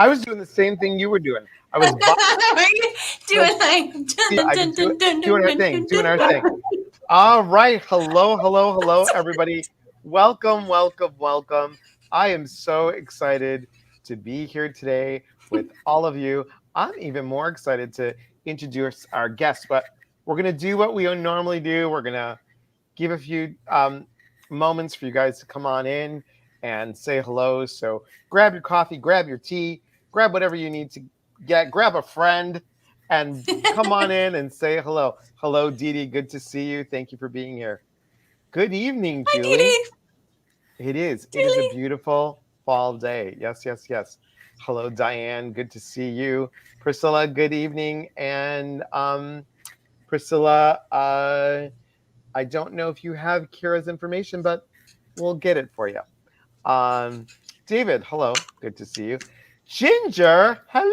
I was doing the same thing you were doing. I was doing like I could do it, doing our thing. All right. Hello, hello, hello, everybody. Welcome, welcome, welcome. I am so excited to be here today with all of you. I'm even more excited to introduce our guests, but we're going to do what we normally do. We're going to give a few moments for you guys to come on in and say hello. So grab your coffee, grab your tea, grab whatever you need to get, grab a friend, and come on in and say hello. Hello, Dee Dee. Good to see you. Thank you for being here. Good evening, Hi, Julie. Dee It is. It is a Julie. beautiful fall day. Yes, yes, yes. Hello, Diane. Good to see you. Priscilla, good evening. And Priscilla, I don't know if you have Kyra's information, but we'll get it for you. David, hello. Good to see you. Ginger, hello.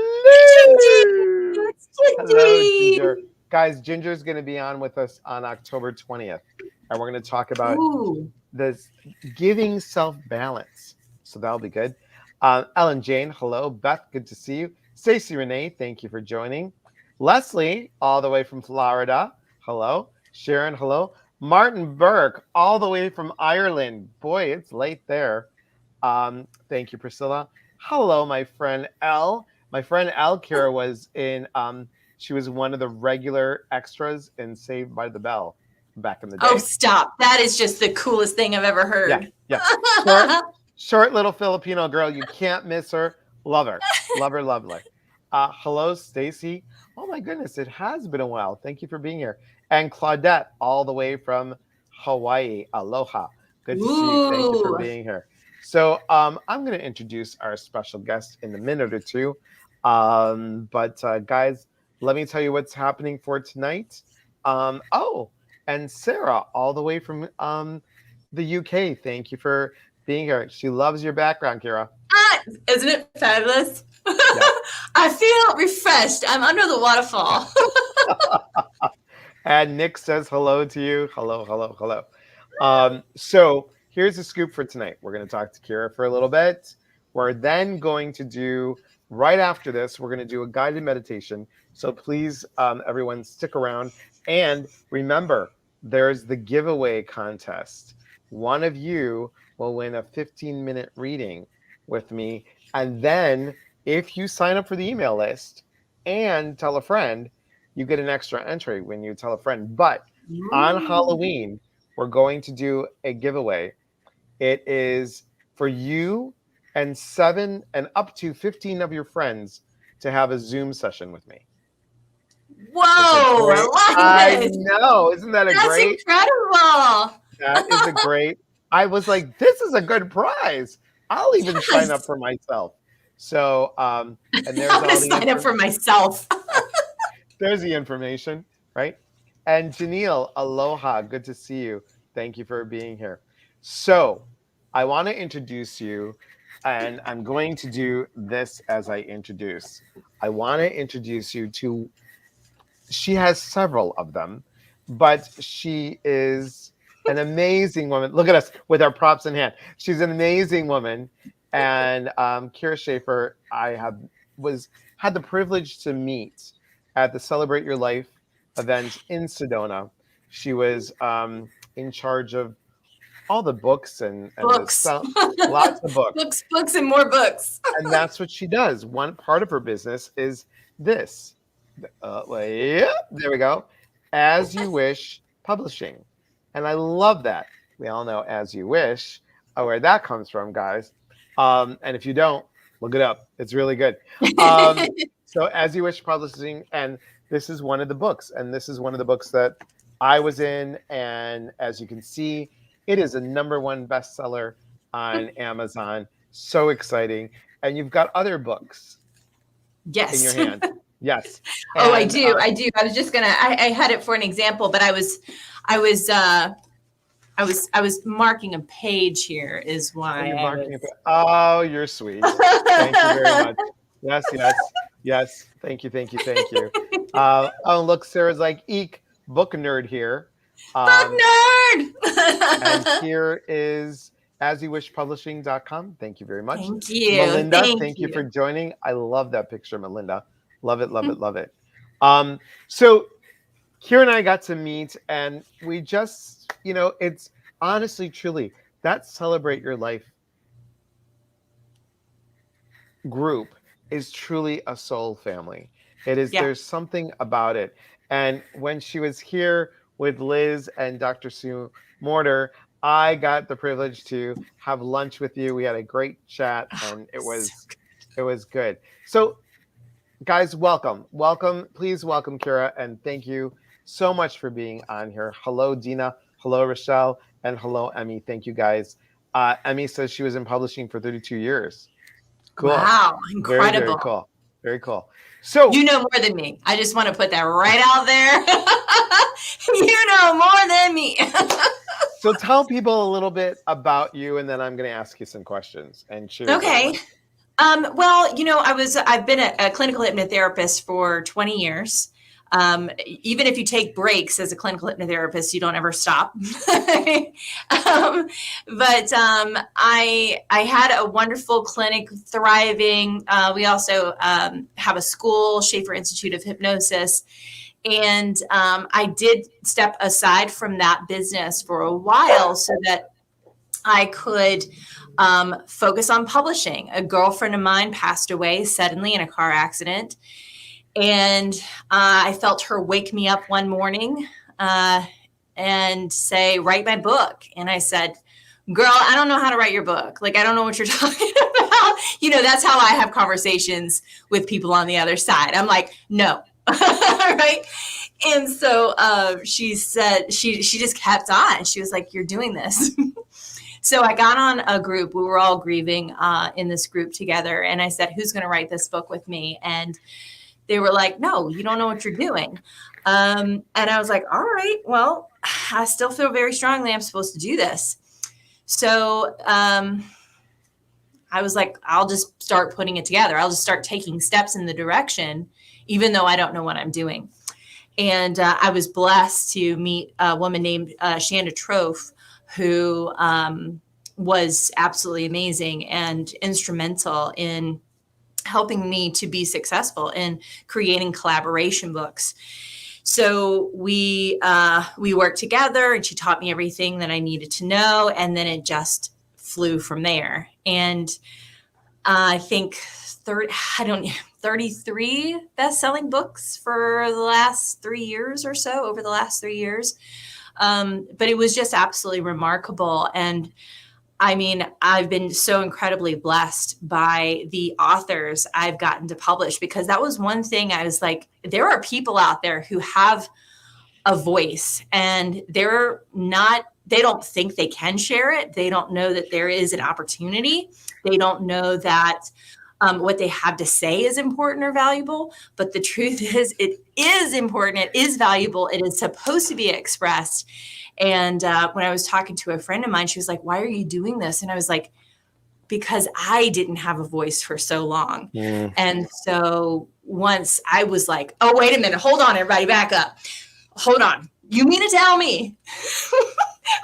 It's Hello, Gingy. Ginger. Guys, Ginger's going to be on with us on October 20th. And we're going to talk about Ooh. this giving self-balance. So that'll be good. Ellen Jane, hello. Beth, good to see you. Stacey Renee, thank you for joining. Leslie, all the way from Florida, hello. Sharon, hello. Martin Burke, all the way from Ireland. Boy, it's late there. Thank you, Priscilla. Hello, my friend Elle. My friend Elle Kira was in, she was one of the regular extras in Saved by the Bell back in the day. Oh, stop. That is just the coolest thing I've ever heard. Yeah. Short little Filipino girl. You can't miss her. Love her. Love her, lovely. Hello, Stacy. Oh my goodness, it has been a while. Thank you for being here. And Claudette, all the way from Hawaii. Aloha. Good to see you. Thank you for being here. So I'm going to introduce our special guest in a minute or two. But guys, let me tell you what's happening for tonight. And Sarah, all the way from the UK. Thank you for being here. She loves your background, Kyra. Isn't it fabulous? Yeah. I feel refreshed. I'm under the waterfall. And Nick says hello to you. Hello, hello, hello. So here's the scoop for tonight. We're going to talk to Kyra for a little bit. We're then going to do, right after this, we're going to do a guided meditation. So please, everyone, stick around. And remember, there's the giveaway contest. One of you will win a 15-minute reading with me. And then if you sign up for the email list and tell a friend, you get an extra entry when you tell a friend. But on Halloween, we're going to do a giveaway. It is for you and 7 and up to 15 of your friends to have a Zoom session with me. Whoa, I love it. I know. Isn't that That's great? Incredible. That is a great. I was like, this is a good prize. I'll even sign up for myself. So, and there's I'm going to sign up for myself. There's the information, right? And Janelle, aloha. Good to see you. Thank you for being here. So, I want to introduce you, and I'm going to do this as I introduce. I want to introduce you to, she has several of them, but she is an amazing woman. Look at us with our props in hand. She's an amazing woman. And Kyra Schaefer, I had the privilege to meet at the Celebrate Your Life event in Sedona. She was in charge of all the books and books. Lots of books. Books, and more books. And that's what she does. One part of her business is this. Yeah, there we go. As You Wish Publishing. And I love that. We all know As You Wish, where that comes from, guys. And if you don't, look it up. It's really good. So As You Wish Publishing, and this is one of the books. And this is one of the books that I was in. And as you can see, it is a #1 bestseller on Amazon. So exciting. And you've got other books in your hand. Yes. And, I do. I was just gonna. I had it for an example, but I was marking a page here. Is why. Oh, you're sweet. Thank you very much. Yes. Thank you. Oh, look, Sarah's like, eek, book nerd here. Book nerd. And here is asyouwishpublishing.com. Thank you very much. Thank you. Melinda, Thank thank you for you. joining. I love that picture, Melinda. Love it, love it, love it. So Kyra and I got to meet, and we just, it's honestly, truly, that Celebrate Your Life group is truly a soul family. It is, Yeah. there's something about it. And when she was here with Liz and Dr. Sue Mortar, I got the privilege to have lunch with you. We had a great chat, Oh, and it so was good. So guys, welcome, please welcome Kyra, and thank you so much for being on here. Hello Dina, hello Rochelle, and hello Emmy. Thank you guys. Emmy says she was in publishing for 32 years. Cool. wow, Very, very incredible. cool. Very cool. So You know more than me. I just want to put that right out there. You know more than me. so tell people a little bit about you, and then I'm going to ask you some questions and share your journey. Okay. Well, I've been a clinical hypnotherapist for 20 years. Even if you take breaks as a clinical hypnotherapist, you don't ever stop. I had a wonderful clinic, thriving. We also have a school, Schaefer Institute of Hypnosis. And I did step aside from that business for a while so that I could focus on publishing. A girlfriend of mine passed away suddenly in a car accident. And I felt her wake me up one morning and say, write my book. And I said, girl, I don't know how to write your book. Like, I don't know what you're talking about. That's how I have conversations with people on the other side. I'm like, no. Right. And so she said, she just kept on. She was like, you're doing this. So I got on a group. We were all grieving in this group together. And I said, who's going to write this book with me? And they were like, no, you don't know what you're doing. And I was like, all right, well, I still feel very strongly I'm supposed to do this. So I was like, I'll just start putting it together. I'll just start taking steps in the direction, even though I don't know what I'm doing. And I was blessed to meet a woman named Shanda Trofe, who was absolutely amazing and instrumental in helping me to be successful in creating collaboration books. So we worked together, and she taught me everything that I needed to know, and then it just flew from there. And I think 33 best-selling books for the last 3 years or so, over the last 3 years. But it was just absolutely remarkable. And I mean, I've been so incredibly blessed by the authors I've gotten to publish, because that was one thing I was like, there are people out there who have a voice, and they don't think they can share it. They don't know that there is an opportunity. They don't know that what they have to say is important or valuable. But the truth is, it is important. It is valuable. It is supposed to be expressed. And when I was talking to a friend of mine, she was like, why are you doing this? And I was like, because I didn't have a voice for so long. Mm. And so once I was like, oh, wait a minute, hold on, everybody, back up. Hold on. You mean to tell me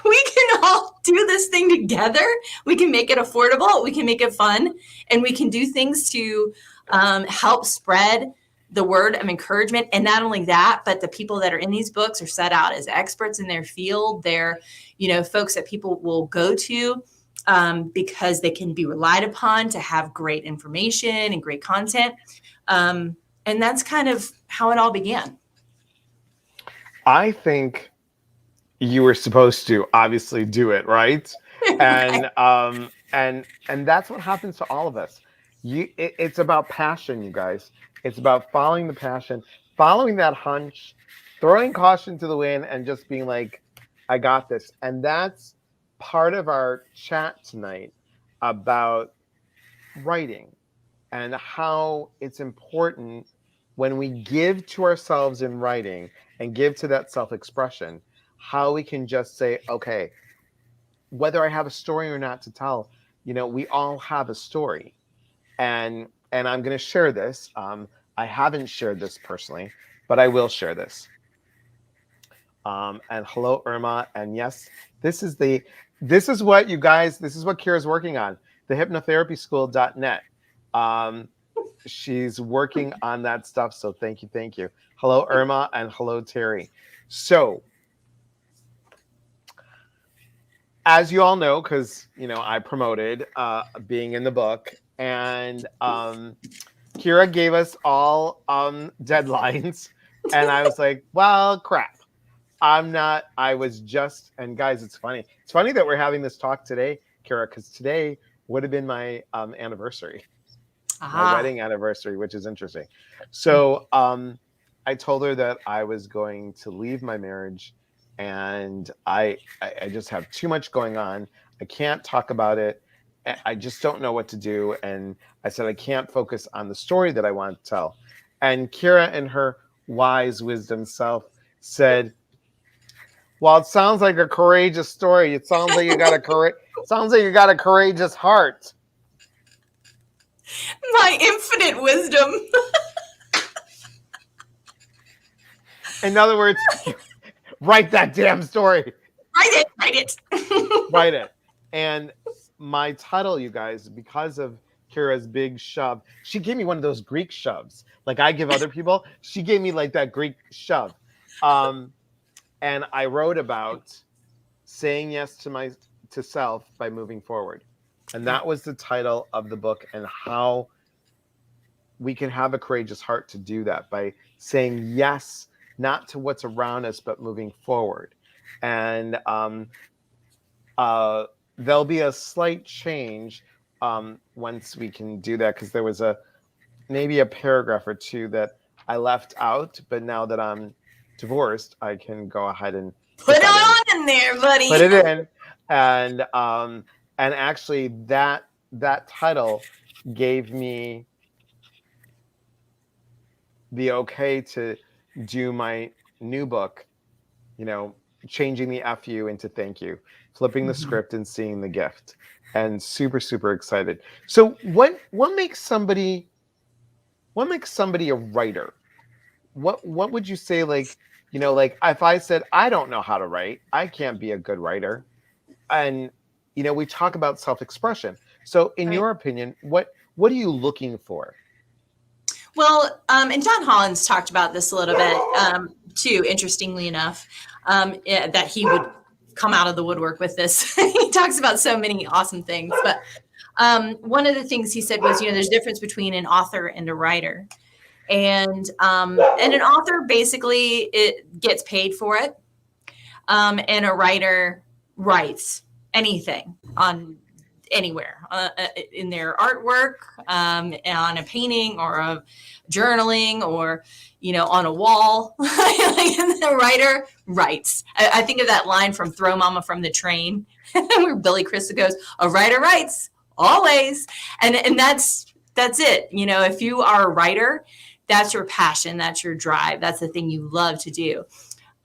we can all do this thing together? We can make it affordable. We can make it fun. And we can do things to help spread the word of encouragement. And not only that, but the people that are in these books are set out as experts in their field. They're, folks that people will go to because they can be relied upon to have great information and great content. And that's kind of how it all began. I think you were supposed to obviously do it, right? And and that's what happens to all of us. It's about passion, you guys. It's about following the passion, following that hunch, throwing caution to the wind, and just being like, I got this. And that's part of our chat tonight about writing and how it's important when we give to ourselves in writing and give to that self-expression, how we can just say, okay, whether I have a story or not to tell, we all have a story. And I'm going to share this. I haven't shared this personally, but I will share this. And hello, Irma. And yes, this is this is what you guys, this is what Kyra's working on, the hypnotherapyschool.net. She's working on that stuff. So thank you. Thank you. Hello, Irma, and hello, Terry. So as you all know, because, you know, I promoted being in the book, and Kyra gave us all deadlines, and I was like, well, crap. I was just, and guys, it's funny. It's funny that we're having this talk today, Kyra, because today would have been my anniversary, my wedding anniversary, which is interesting. So I told her that I was going to leave my marriage, and I just have too much going on. I can't talk about it. I just don't know what to do. And I said, I can't focus on the story that I want to tell. And Kyra, in her wise wisdom self, said, well, it sounds like a courageous story. It sounds like you got a courageous heart. My infinite wisdom. In other words, write that damn story. Write it. Write it. And my title, you guys, because of Kyra's big shove, she gave me one of those Greek shoves. Like I give other people, she gave me like that Greek shove. And I wrote about saying yes to self by moving forward. And that was the title of the book, and how we can have a courageous heart to do that by saying yes, not to what's around us, but moving forward. And there'll be a slight change once we can do that, because there was maybe a paragraph or two that I left out, but now that I'm divorced, I can go ahead and put it on in there, buddy. Put it in, and actually that title gave me the okay to do my new book, you know, changing the FU into thank you, flipping the script and seeing the gift, and super, super excited. So what makes somebody a writer? What would you say, like, you know, like if I said, I don't know how to write, I can't be a good writer. And, you know, we talk about self-expression. So in your opinion, what are you looking for? Well, and John Holland's talked about this a little bit too, interestingly enough, that he would come out of the woodwork with this. He talks about so many awesome things. But one of the things he said was, you know, there's a difference between an author and a writer. And an author basically it gets paid for it, and a writer writes anything on anywhere in their artwork, on a painting or a journaling, or you know, on a wall. The writer writes. I think of that line from Throw Mama from the Train, where Billy Crystal goes, "A writer writes always," and that's it. You know, if you are a writer, that's your passion, that's your drive, that's the thing you love to do.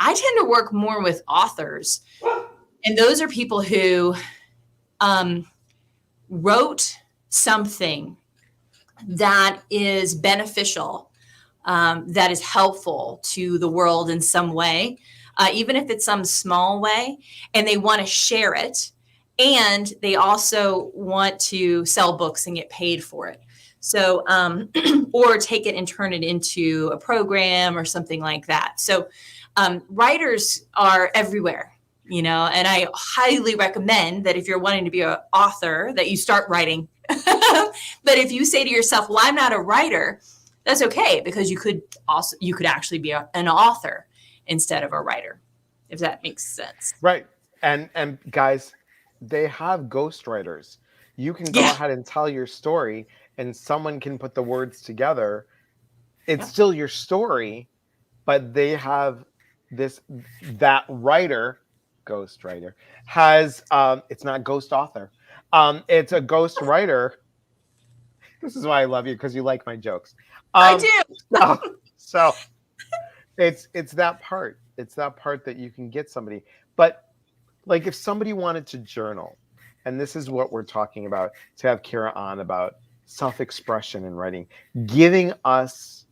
I tend to work more with authors, and those are people who wrote something that is beneficial, that is helpful to the world in some way, even if it's some small way, and they want to share it, and they also want to sell books and get paid for it. So, or take it and turn it into a program or something like that. So, writers are everywhere, you know, and I highly recommend that if you're wanting to be an author, that you start writing. But if you say to yourself, well, I'm not a writer, that's okay, because you could actually be an author instead of a writer, if that makes sense. Right. And guys, they have ghostwriters. You can go ahead and tell your story, and someone can put the words together. It's still your story, but they have that writer, ghostwriter, has it's not ghost author. It's a ghost writer. This is why I love you, because you like my jokes. I do. So it's that part. It's that part that you can get somebody. But like if somebody wanted to journal, and this is what we're talking about, to have Kyra on about self-expression in writing, giving us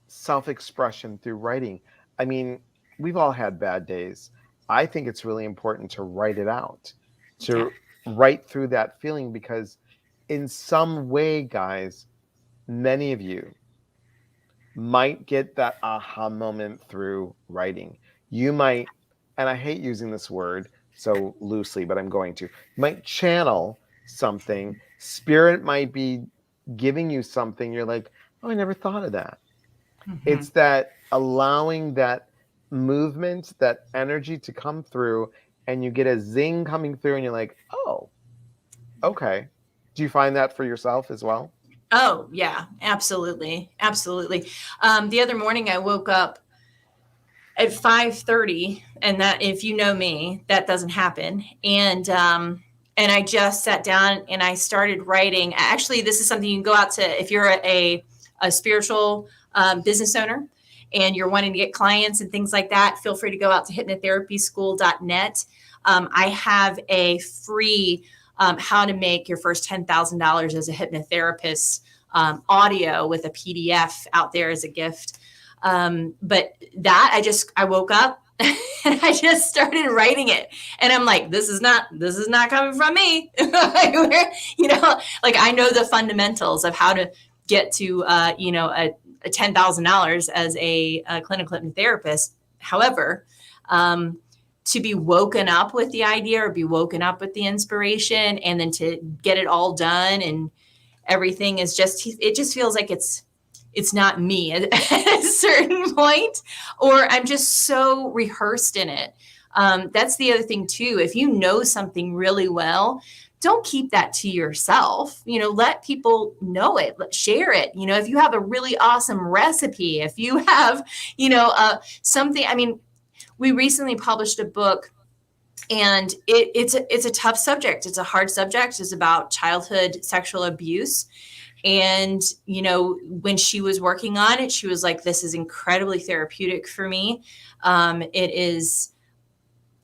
self-expression through writing. I mean, we've all had bad days. I think it's really important to write it out, to write through that feeling, because in some way, guys, many of you might get that aha moment through writing. You might, and I hate using this word so loosely, but I'm going to, might channel something. Spirit might be giving you something. You're like, oh, I never thought of that. It's that allowing that movement, that energy to come through, and you get a zing coming through, and you're like, oh, okay. Do you find that for yourself as well? Oh, yeah, absolutely. Absolutely. The other morning I woke up at 5:30, and that, if you know me, that doesn't happen. And I just sat down and I started writing. Actually, this is something you can go out to if you're a spiritual business owner and you're wanting to get clients and things like that. Feel free to go out to hypnotherapyschool.net. I have a free how to make your first $10,000 as a hypnotherapist audio with a PDF out there as a gift. But that I woke up and I just started writing it, and I'm like, this is not coming from me. You know, like I know the fundamentals of how to get to, you know, a $10,000 as a clinical hypnotherapist. However, to be woken up with the idea or be woken up with the inspiration and then to get it all done and everything is just, it just feels like it's not me at a certain point, or I'm just so rehearsed in it. That's the other thing too. If you know something really well, don't keep that to yourself. You know, let people know it, share it. You know, if you have a really awesome recipe, if you have, you know, something, I mean, we recently published a book, and it's a tough subject. It's a hard subject. It's about childhood sexual abuse. And, you know, when she was working on it, she was like, this is incredibly therapeutic for me. It is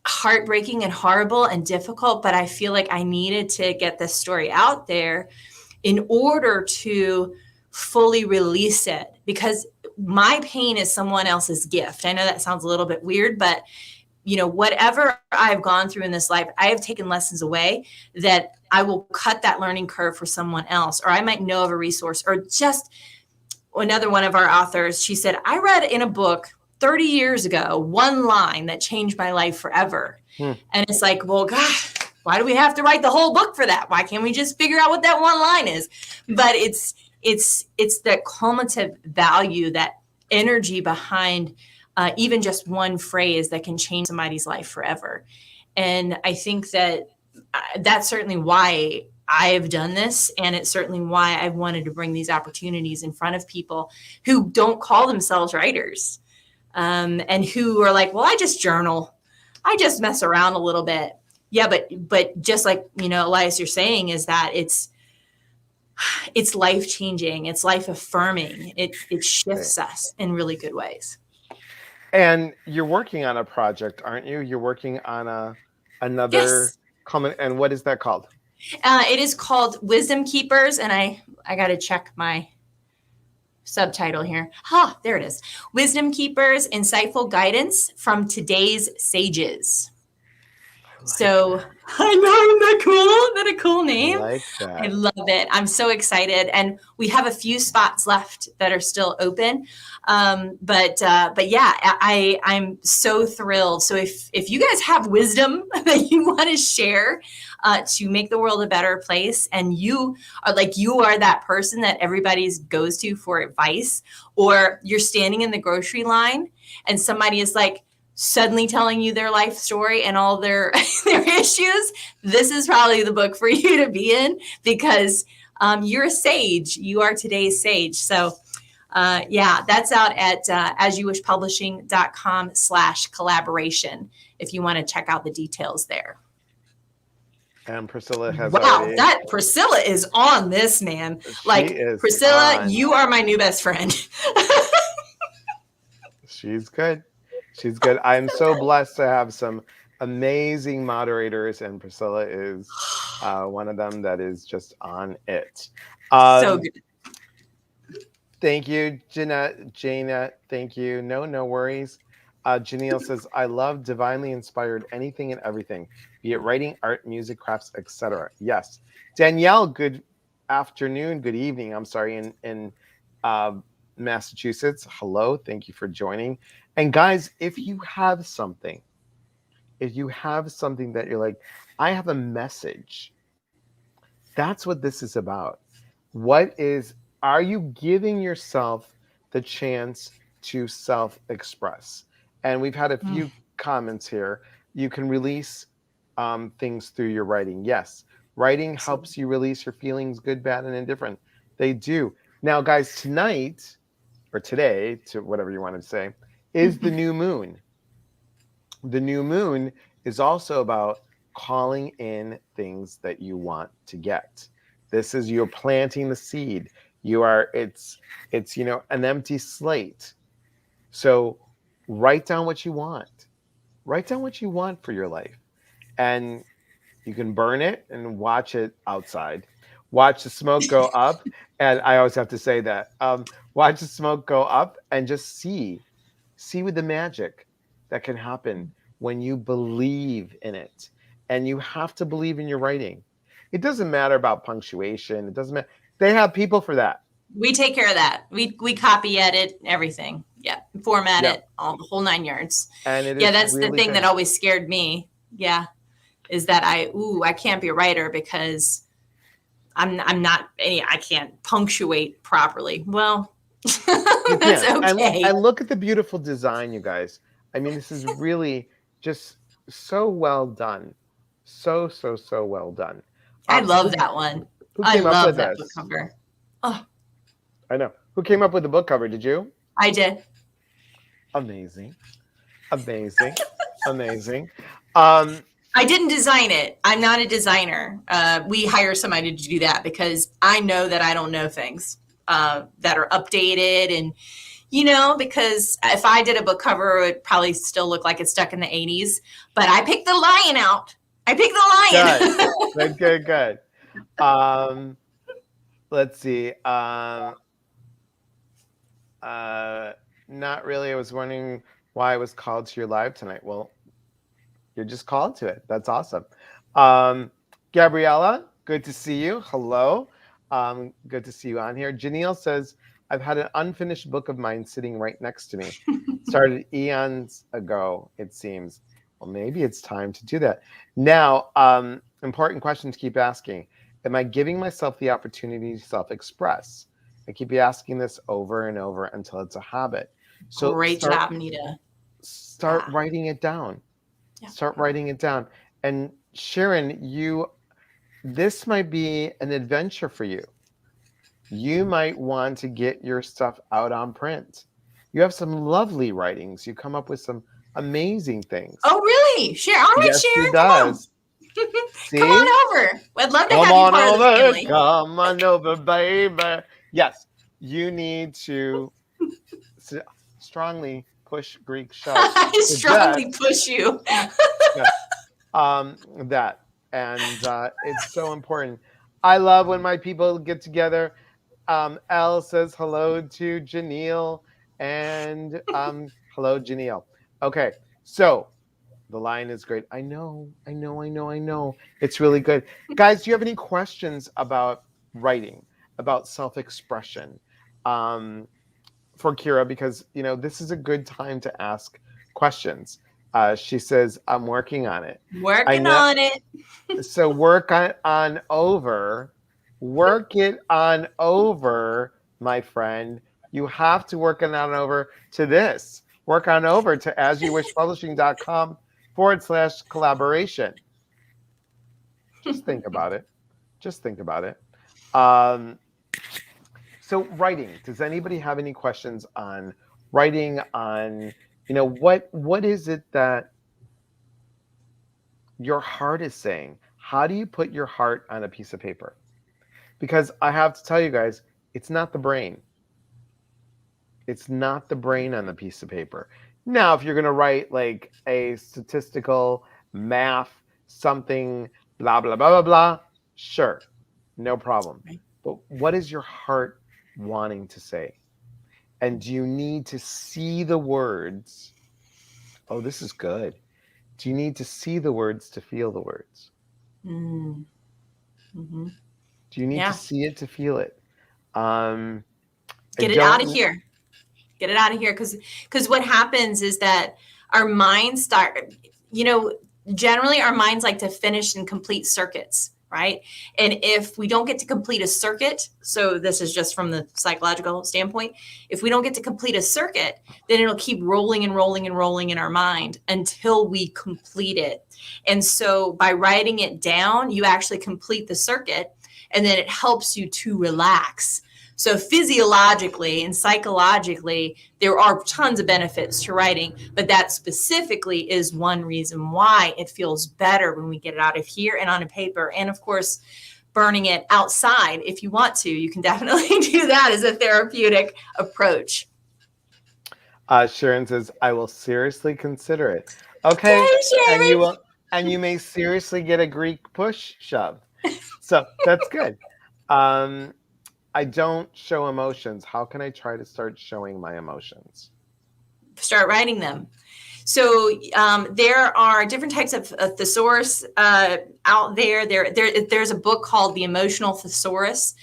heartbreaking and horrible and difficult, but I feel like I needed to get this story out there in order to fully release it, because my pain is someone else's gift. I know that sounds a little bit weird, but you know, whatever I've gone through in this life, I have taken lessons away that I will cut that learning curve for someone else, or I might know of a resource. Or just another one of our authors, she said, I read in a book 30 years ago, one line that changed my life forever. And it's like, well, gosh, why do we have to write the whole book for that? Why can't we just figure out what that one line is? But it's that cumulative value, that energy behind even just one phrase that can change somebody's life forever. And I think that that's certainly why I've done this. And it's certainly why I've wanted to bring these opportunities in front of people who don't call themselves writers, and who are like, well, I just journal. I just mess around a little bit. Yeah, but just like, you know, Elias, you're saying, is that it's life changing. It's life affirming. It shifts us in really good ways. And you're working on a project, aren't you? You're working on another common, and what is that called? It is called Wisdom Keepers, and I got to check my subtitle here. There it is. Wisdom Keepers, Insightful Guidance from Today's Sages. So I know, isn't that cool? Isn't that a cool name? I like that. I love it. I'm so excited, and we have a few spots left that are still open. But yeah, I'm so thrilled. So if you guys have wisdom that you want to share to make the world a better place, and you are that person that everybody goes to for advice, or you're standing in the grocery line and somebody is like suddenly telling you their life story and all their issues, this is probably the book for you to be in, because you're a sage. You are today's sage. So yeah, that's out at asyouwishpublishing.com/collaboration if you want to check out the details there. And Priscilla has that Priscilla is on this, man. Like, Priscilla, you are my new best friend. She's good. She's good. I'm so blessed to have some amazing moderators, and Priscilla is one of them that is just on it. So good. Thank you, Jaina. Thank you. No worries. Janelle says, I love divinely inspired anything and everything, be it writing, art, music, crafts, etc. Yes. Danielle, good afternoon, good evening. I'm sorry, in uh, Massachusetts. Hello, thank you for joining. And guys, if you have something that you're like, I have a message, that's what this is about. Are you giving yourself the chance to self express? And we've had a Mm, few comments here. You can release things through your writing. Yes, writing helps absolutely. you release your feelings, good, bad, and indifferent. They do. Now, guys, tonight or today, to whatever you want to say, is the new moon. The new moon is also about calling in things that you want to get. This is you're planting the seed. It's an empty slate. So write down what you want. Write down what you want for your life. And you can burn it and watch it outside. Watch the smoke go up. And I always have to say that. Watch the smoke go up and just see with the magic that can happen when you believe in it. And you have to believe in your writing. It doesn't matter about punctuation. It doesn't matter. They have people for that. We take care of that. We copy edit everything. Yeah, format Yeah. it, all the whole 9 yards. And it Yeah, is that's the really thing that good. always scared me. Yeah, is that I can't be a writer because I'm not I can't punctuate properly. Well, You that's can. okay. And look at the beautiful design, you guys. I mean, this is really just so well done. So well done. I love Who that one. who I came up love with that book this? cover. Oh, I know. Who came up with the book cover? Did you? I did. Amazing. Amazing. Amazing. Um, I didn't design it. I'm not a designer. We hire somebody to do that because I know that I don't know things that are updated and because if I did a book cover, it would probably still look like it's stuck in the 80s. But I picked the lion out. I picked good. the lion. Good. Um, let's see. Uh, Not really. I was wondering why I was called to your live tonight. Well, you're just called to it. That's awesome. Gabriella, good to see you. Hello. Good to see you on here. Janelle says, I've had an unfinished book of mine sitting right next to me. Started eons ago, it seems. Well, maybe it's time to do that. Now, important question to keep asking. Am I giving myself the opportunity to self-express? I keep asking this over and over until it's a habit. So Great job, Nita. start Yeah. writing it down. Yeah. Start writing it down. And Sharon, this might be an adventure for you. You might want to get your stuff out on print. You have some lovely writings. You come up with some amazing things. Oh, really? Sharon. All right, Yes, she Sharon. Come on. does. Come See? on over. I'd love to Come have you on part of the over. family. Come on over, baby. Yes, you need to strongly push Greek shelf. I That, strongly push you. yeah, that. And it's so important. I love when my people get together. Elle says hello to Janelle and hello, Janelle. Okay, so the line is great. I know. It's really good. Guys, do you have any questions about writing, about self-expression for Kyra? Because, this is a good time to ask questions. She says, I'm working on it. I Working know. on it. So work it on over, my friend. You have to work it on over to this. Work on over to asyouwishpublishing.com/collaboration. Just think about it. Just think about it. Um, so writing. Does anybody have any questions on writing? On what is it that your heart is saying? How do you put your heart on a piece of paper? Because I have to tell you guys, it's not the brain. It's not the brain on the piece of paper. Now, if you're going to write like a statistical math something, blah, blah, blah, blah, blah, sure, no problem. Right. But what is your heart wanting to say? And do you need to see the words Oh, this is good. Do you need to see the words to feel the words? Mm. Mm-hmm. Do you need to Yeah. see it to feel it? Um, I Get it out of don't. here. Get it out of here. Because what happens is that our minds start, you know, generally our minds like to finish and complete circuits, right? And if we don't get to complete a circuit, so this is just from the psychological standpoint, if we don't get to complete a circuit, then it'll keep rolling and rolling and rolling in our mind until we complete it. And so by writing it down, you actually complete the circuit, and then it helps you to relax. So physiologically and psychologically, there are tons of benefits to writing, but that specifically is one reason why it feels better when we get it out of here and on a paper. And of course, burning it outside, if you want to, you can definitely do that as a therapeutic approach. Sharon says, "I will seriously consider it." Okay, Yay, and you Sharon! will, and you may seriously get a Greek push shove. So that's good. Um, I don't show emotions. How can I try to start showing my emotions? Start writing them. So there are different types of thesaurus out there. There's a book called The Emotional Thesaurus,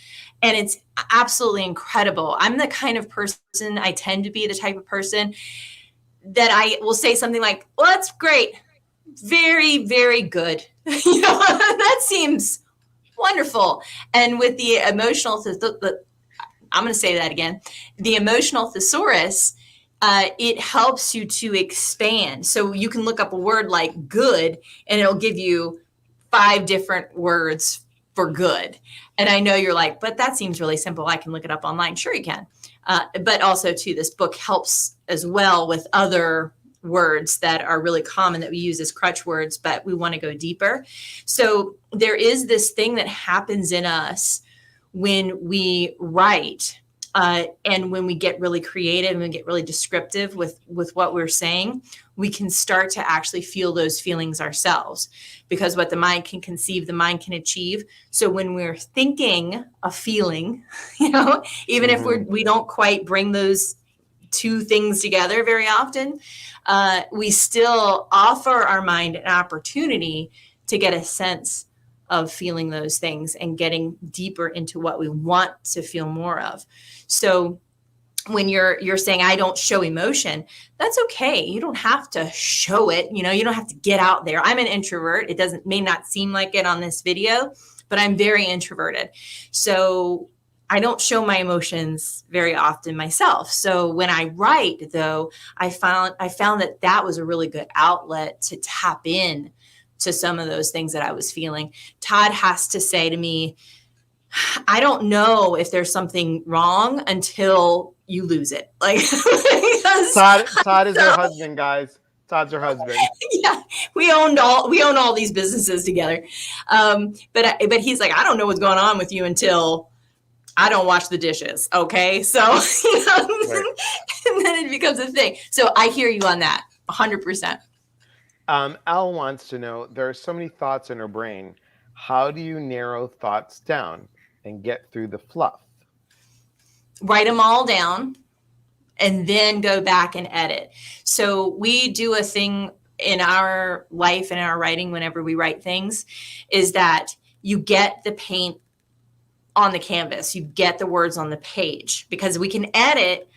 and it's absolutely incredible. I'm the kind of person, I tend to be the type of person that I will say something like, well, that's great. Very, very good. That seems wonderful. And with the emotional, I'm going to say that again, the emotional thesaurus, it helps you to expand. So you can look up a word like good, and it'll give you 5 different words for good. And I know you're like, but that seems really simple. I can look it up online. Sure, you can. But also, too, this book helps as well with other words that are really common that we use as crutch words, but we want to go deeper. So there is this thing that happens in us when we write. And when we get really creative and we get really descriptive with what we're saying, we can start to actually feel those feelings ourselves, because what the mind can conceive, the mind can achieve. So when we're thinking a feeling, even if we don't quite bring those 2 things together very often, we still offer our mind an opportunity to get a sense of feeling those things and getting deeper into what we want to feel more of. So when you're saying, I don't show emotion, that's okay. You don't have to show it. You don't have to get out there. I'm an introvert. It may not seem like it on this video, but I'm very introverted. So I don't show my emotions very often myself. So when I write, though, I found that was a really good outlet to tap in to some of those things that I was feeling. Todd has to say to me, I don't know if there's something wrong until you lose it. Like, Todd is her husband, guys. Todd's her husband. Yeah, we own all these businesses together. But he's like, I don't know what's going on with you until I don't wash the dishes. Okay. So, right. And then it becomes a thing. So I hear you on that 100%. Al wants to know, there are so many thoughts in her brain. How do you narrow thoughts down and get through the fluff? Write them all down and then go back and edit. So we do a thing in our life and in our writing whenever we write things, is that you get the paint on the canvas, you get the words on the page, because we can edit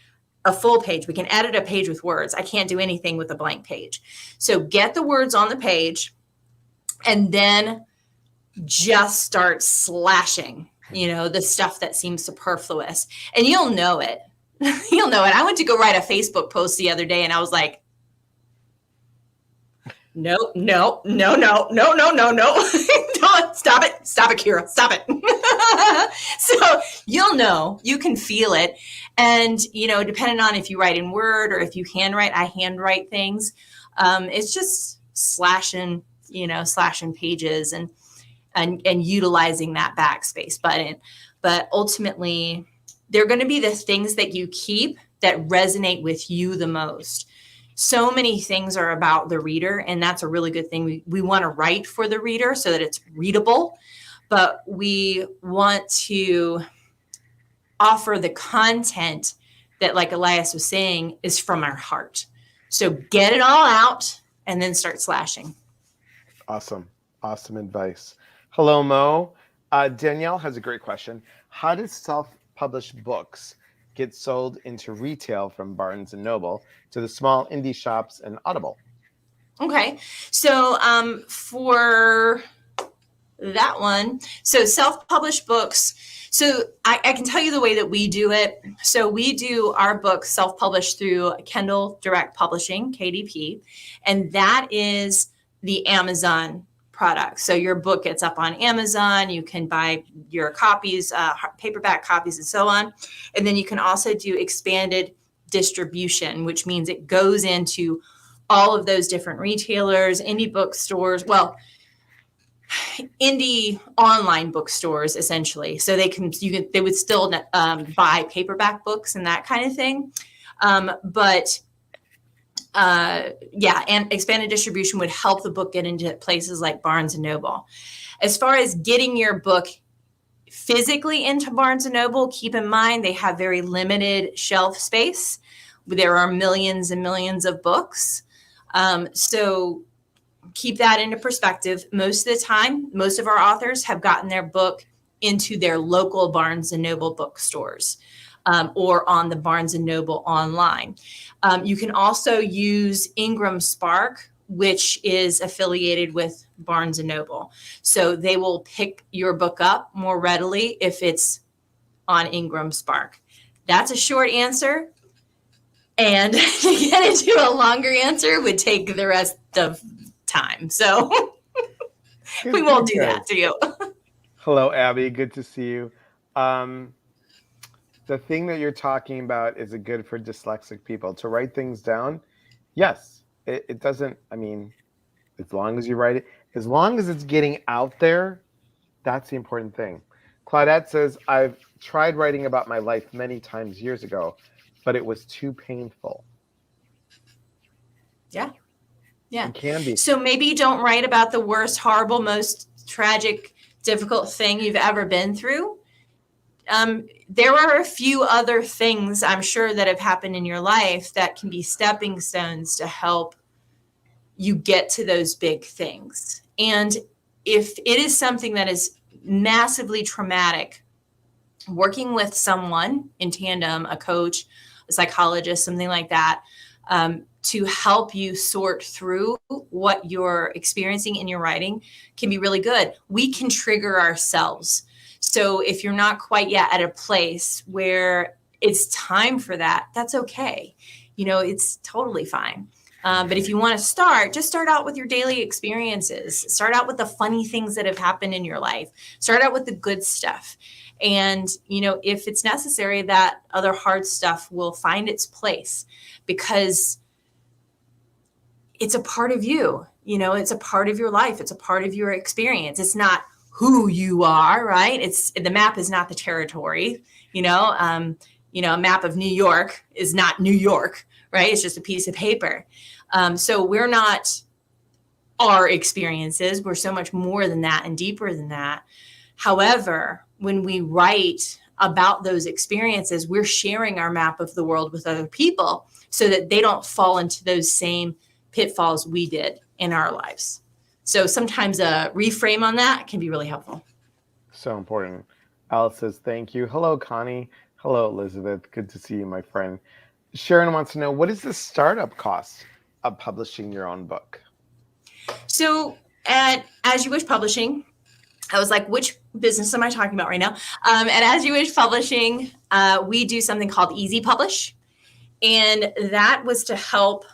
a full page. We can edit a page with words. I can't do anything with a blank page. So get the words on the page and then just start slashing, the stuff that seems superfluous. And you'll know it. You'll know it. I went to go write a Facebook post the other day and I was like, no. Don't stop it, Kyra, stop it. So you'll know, you can feel it. And, depending on if you write in Word or if you handwrite, I handwrite things. It's just slashing pages and utilizing that backspace button. But ultimately, they're going to be the things that you keep that resonate with you the most. So many things are about the reader, and that's a really good thing. We want to write for the reader so that it's readable, but we want to offer the content that, like Elias was saying, is from our heart. So get it all out and then start slashing. Awesome. Awesome advice. Hello, Mo. Danielle has a great question. How does self-published books get sold into retail from Barnes and Noble to the small indie shops and Audible? Okay. So for that one, so self-published books. So I can tell you the way that we do it. So we do our books self-published through Kindle Direct Publishing, KDP, and that is the Amazon product. So your book gets up on Amazon. You can buy your copies, paperback copies, and so on. And then you can also do expanded distribution, which means it goes into all of those different retailers, indie bookstores. Well, indie online bookstores essentially, so they would still buy paperback books and that kind of thing, but and expanded distribution would help the book get into places like Barnes and Noble. As far as getting your book physically into Barnes and Noble, keep in mind they have very limited shelf space. There are millions and millions of books, so keep that into perspective. Most of the time, most of our authors have gotten their book into their local Barnes and Noble bookstores, or on the Barnes and Noble online. You can also use Ingram Spark, which is affiliated with Barnes and Noble. So they will pick your book up more readily if it's on Ingram Spark. That's a short answer. And to get into a longer answer would take the rest of time. So we won't do that to you. Hello, Abby. Good to see you. The thing that you're talking about, is it good for dyslexic people to write things down? Yes. It doesn't, I mean, as long as you write it, as long as it's getting out there, that's the important thing. Claudette says, I've tried writing about my life many times years ago, but it was too painful. Yeah. Yeah. It can be. So maybe you don't write about the worst, horrible, most tragic, difficult thing you've ever been through. There are a few other things I'm sure that have happened in your life that can be stepping stones to help you get to those big things. And if it is something that is massively traumatic, working with someone in tandem, a coach, a psychologist, something like that, to help you sort through what you're experiencing in your writing can be really good. We can trigger ourselves. So if you're not quite yet at a place where it's time for that, that's okay. It's totally fine. But if you want to start, just start out with your daily experiences. Start out with the funny things that have happened in your life. Start out with the good stuff. And, if it's necessary, that other hard stuff will find its place, because it's a part of you. It's a part of your life. It's a part of your experience. It's not who you are, right? The map is not the territory. A map of New York is not New York, right? It's just a piece of paper. So we're not our experiences. We're so much more than that and deeper than that. However, when we write about those experiences, we're sharing our map of the world with other people so that they don't fall into those same pitfalls we did in our lives. So sometimes a reframe on that can be really helpful. So important. Alice says, thank you. Hello, Connie. Hello, Elizabeth. Good to see you, my friend. Sharon wants to know, what is the startup cost of publishing your own book? So at As You Wish Publishing, I was like, which business am I talking about right now? At As You Wish Publishing, we do something called Easy Publish. And that was to help,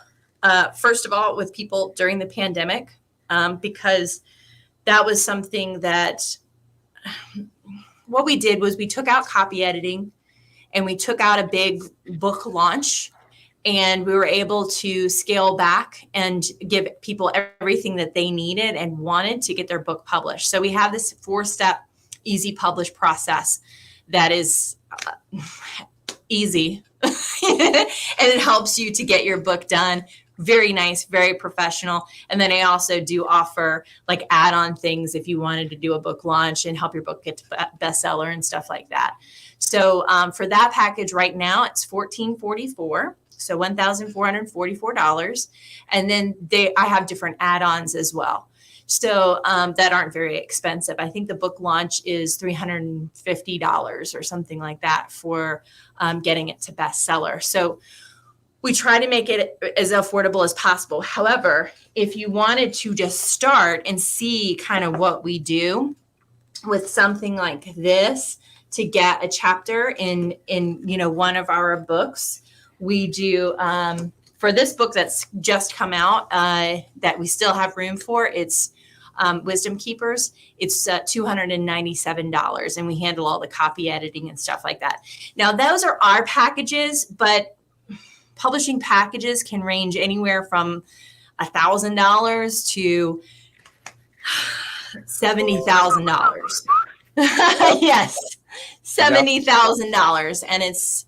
first of all, with people during the pandemic, because that was something that what we did was we took out copy editing and we took out a big book launch, and we were able to scale back and give people everything that they needed and wanted to get their book published. So we have this 4-step easy publish process that is easy and it helps you to get your book done. Very nice, very professional. And then I also do offer like add-on things if you wanted to do a book launch and help your book get to bestseller and stuff like that. So for that package right now, it's $14.44. So $1,444. And then I have different add-ons as well. So that aren't very expensive. I think the book launch is $350 or something like that for getting it to bestseller. So we try to make it as affordable as possible. However, if you wanted to just start and see kind of what we do with something like this to get a chapter in one of our books, we do for this book that's just come out that we still have room for. It's Wisdom Keepers. It's $297, and we handle all the copy editing and stuff like that. Now, those are our packages, but publishing packages can range anywhere from $1,000 to $70,000. Yes, $70,000, and it's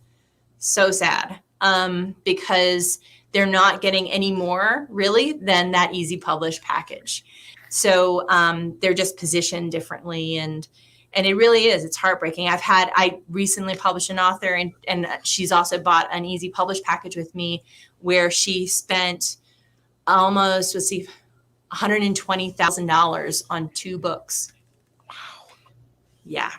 so sad because they're not getting any more really than that easy publish package. So they're just positioned differently, and it really is. It's heartbreaking. I recently published an author, and she's also bought an easy publish package with me, where she spent almost $120,000 on 2 books. Wow. Yeah.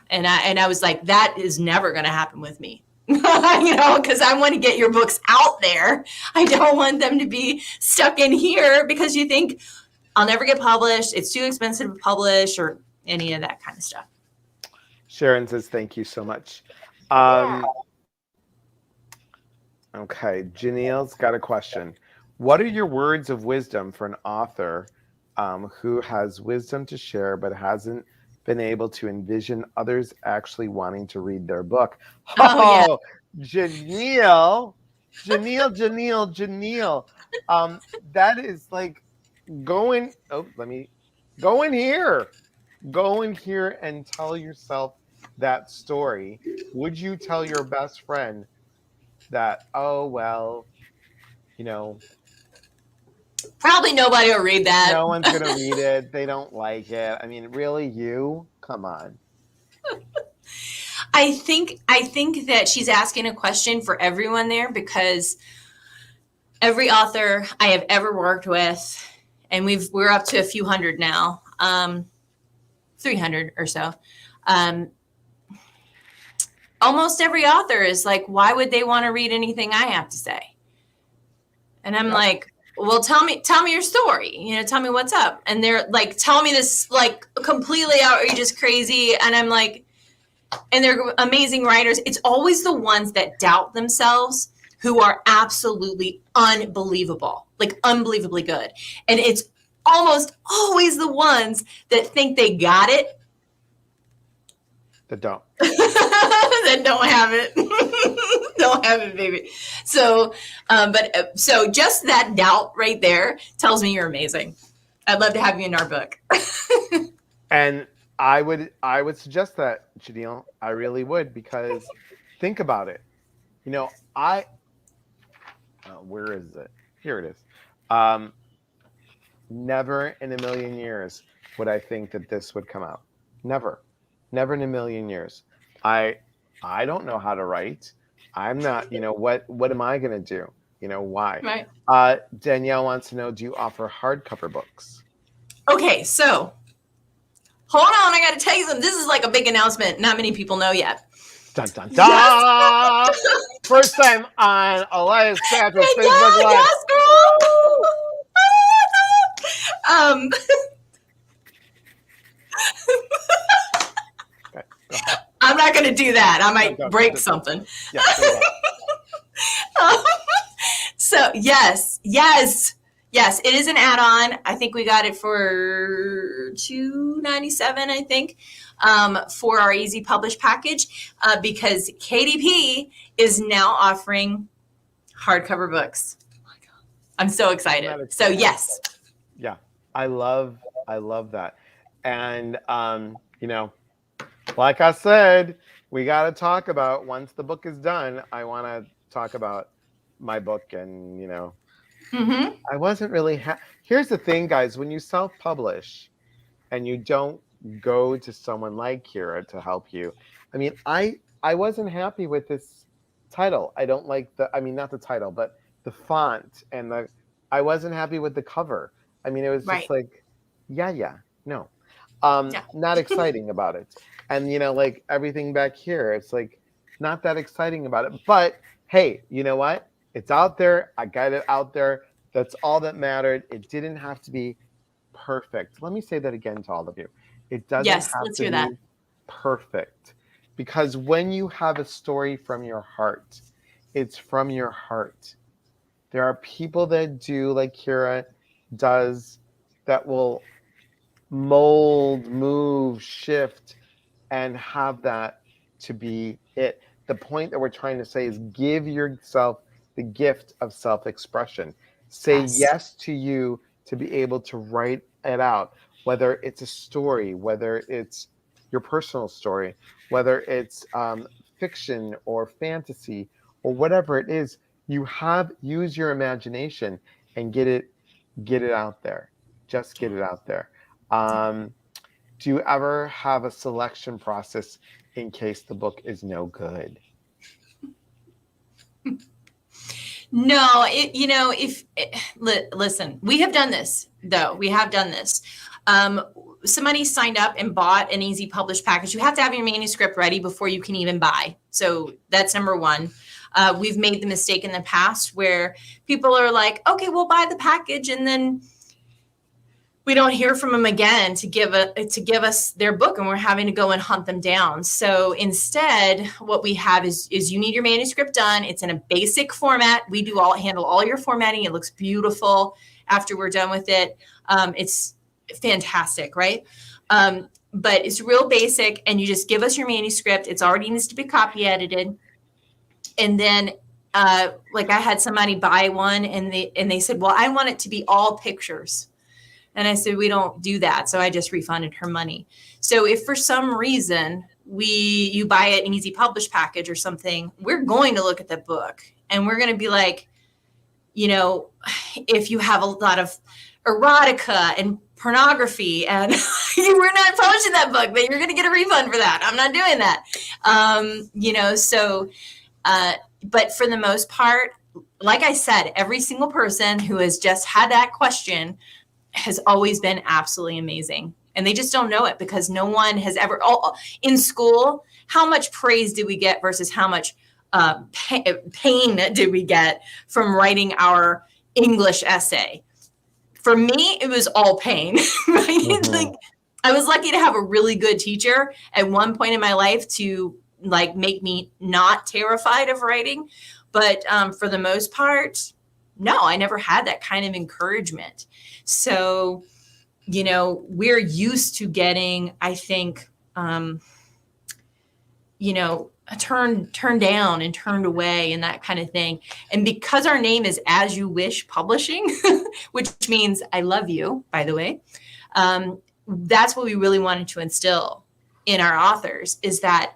And I was like, that is never going to happen with me. Because I want to get your books out there. I don't want them to be stuck in here because you think I'll never get published. It's too expensive to publish, or any of that kind of stuff. Sharon says, thank you so much. Okay, Janelle's got a question. What are your words of wisdom for an author who has wisdom to share but hasn't been able to envision others actually wanting to read their book? Oh, yeah. Janelle. That is like go in here and tell yourself that story. Would you tell your best friend that, oh, well, probably nobody will read that. No one's going to read it. They don't like it. I mean, really, you? Come on. I think that she's asking a question for everyone there, because every author I have ever worked with, and we're up to a few hundred now, 300 or so. Almost every author is like, why would they want to read anything I have to say? And I'm like, well, tell me your story. Tell me what's up. And they're like, tell me this like completely outrageous, crazy. And I'm like, and they're amazing writers. It's always the ones that doubt themselves who are absolutely unbelievable, like unbelievably good. And it's almost always the ones that think they got it. That don't. That don't have it. Don't have it, baby. So, so just that doubt right there tells me you're amazing. I'd love to have you in our book. And I would suggest that, Janelle. I really would, because think about it. Where is it? Here it is. Never in a million years would I think that this would come out. Never in a million years. I don't know how to write. I'm not, what am I going to do? Why? Right. Danielle wants to know, do you offer hardcover books? Okay, so hold on. I got to tell you something. This is like a big announcement. Not many people know yet. Dun, dun, dun. Yes. First time on Elias Sandra's Facebook Live. Yes, girl. Okay, I'm not going to do that. I might break something. Yeah, so yes, it is an add-on. I think we got it for $297, I think, for our Easy Publish package, because KDP is now offering hardcover books. Oh my God. I'm so excited. So yes. Yeah, I love that. And, like I said, we got to talk about, once the book is done, I want to talk about my book. And, Mm-hmm. I wasn't really here's the thing, guys. When you self-publish and you don't go to someone like Kyra to help you, I mean, I wasn't happy with this title. I don't like not the title, but the font and I wasn't happy with the cover. I mean, it was just Right. like, yeah, no. Yeah. Not exciting about it. And, like everything back here, it's like not that exciting about it. But hey, you know what? It's out there. I got it out there. That's all that mattered. It didn't have to be perfect. Let me say that again to all of you. It doesn't Yes. have Let's to hear that. be perfect, because when you have a story from your heart, it's from your heart. There are people that do like Kyra does, that will mold, move, shift, and have that to be it. The point that we're trying to say is give yourself the gift of self expression. Say Yes. yes to you to be able to write it out, whether it's a story, whether it's your personal story, whether it's fiction or fantasy or whatever it is. Use your imagination and get it out there. Just Yeah. get it out there. Um, do you ever have a selection process in case the book is no good? No, listen, we have done this though. We have done this. Um, Somebody signed up and bought an easy published package. You have to have your manuscript ready before you can even buy. So that's number one. We've made the mistake in the past where people are like, okay, we'll buy the package, and then we don't hear from them again to give us their book, and we're having to go and hunt them down. So instead, what we have is you need your manuscript done. It's in a basic format. We handle all your formatting. It looks beautiful after we're done with it. It's fantastic, right? But it's real basic, and you just give us your manuscript. It's already needs to be copy edited, and then like I had somebody buy one, and they said, well, I want it to be all pictures. And I said, we don't do that. So I just refunded her money. So if for some reason you buy an easy published package or something, we're going to look at the book, and we're going to be like, if you have a lot of erotica and pornography, and we're not publishing that book, but you're going to get a refund for that. I'm not doing that. But for the most part, like I said, every single person who has just had that question has always been absolutely amazing. And they just don't know it because no one has ever, in school, how much praise did we get versus how much pain did we get from writing our English essay? For me, it was all pain. Right? Mm-hmm. Like, I was lucky to have a really good teacher at one point in my life to like make me not terrified of writing. But for the most part, no, I never had that kind of encouragement. So, we're used to getting, I think, turned down and turned away and that kind of thing. And because our name is As You Wish Publishing, which means I love you, by the way, that's what we really wanted to instill in our authors, is that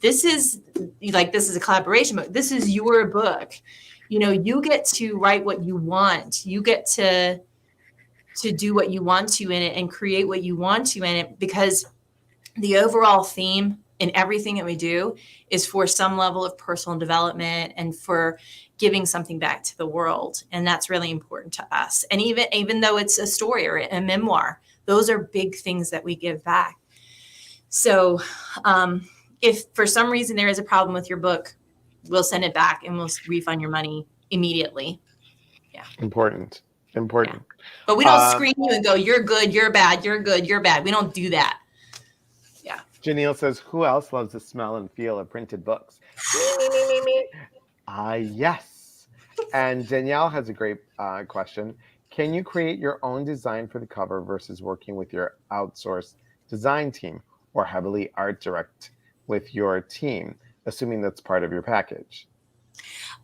this is a collaboration book. This is your book. You get to write what you want. You get to do what you want to in it and create what you want to in it, because the overall theme in everything that we do is for some level of personal development and for giving something back to the world. And that's really important to us. And even though it's a story or a memoir, those are big things that we give back. So if for some reason there is a problem with your book, we'll send it back and we'll refund your money immediately. Yeah. Important. Yeah. But we don't screen you and go, you're good, you're bad, you're good, you're bad. We don't do that. Yeah. Janelle says, who else loves the smell and feel of printed books? Me. Yes. And Danielle has a great question. Can you create your own design for the cover versus working with your outsourced design team, or heavily art direct with your team, assuming that's part of your package?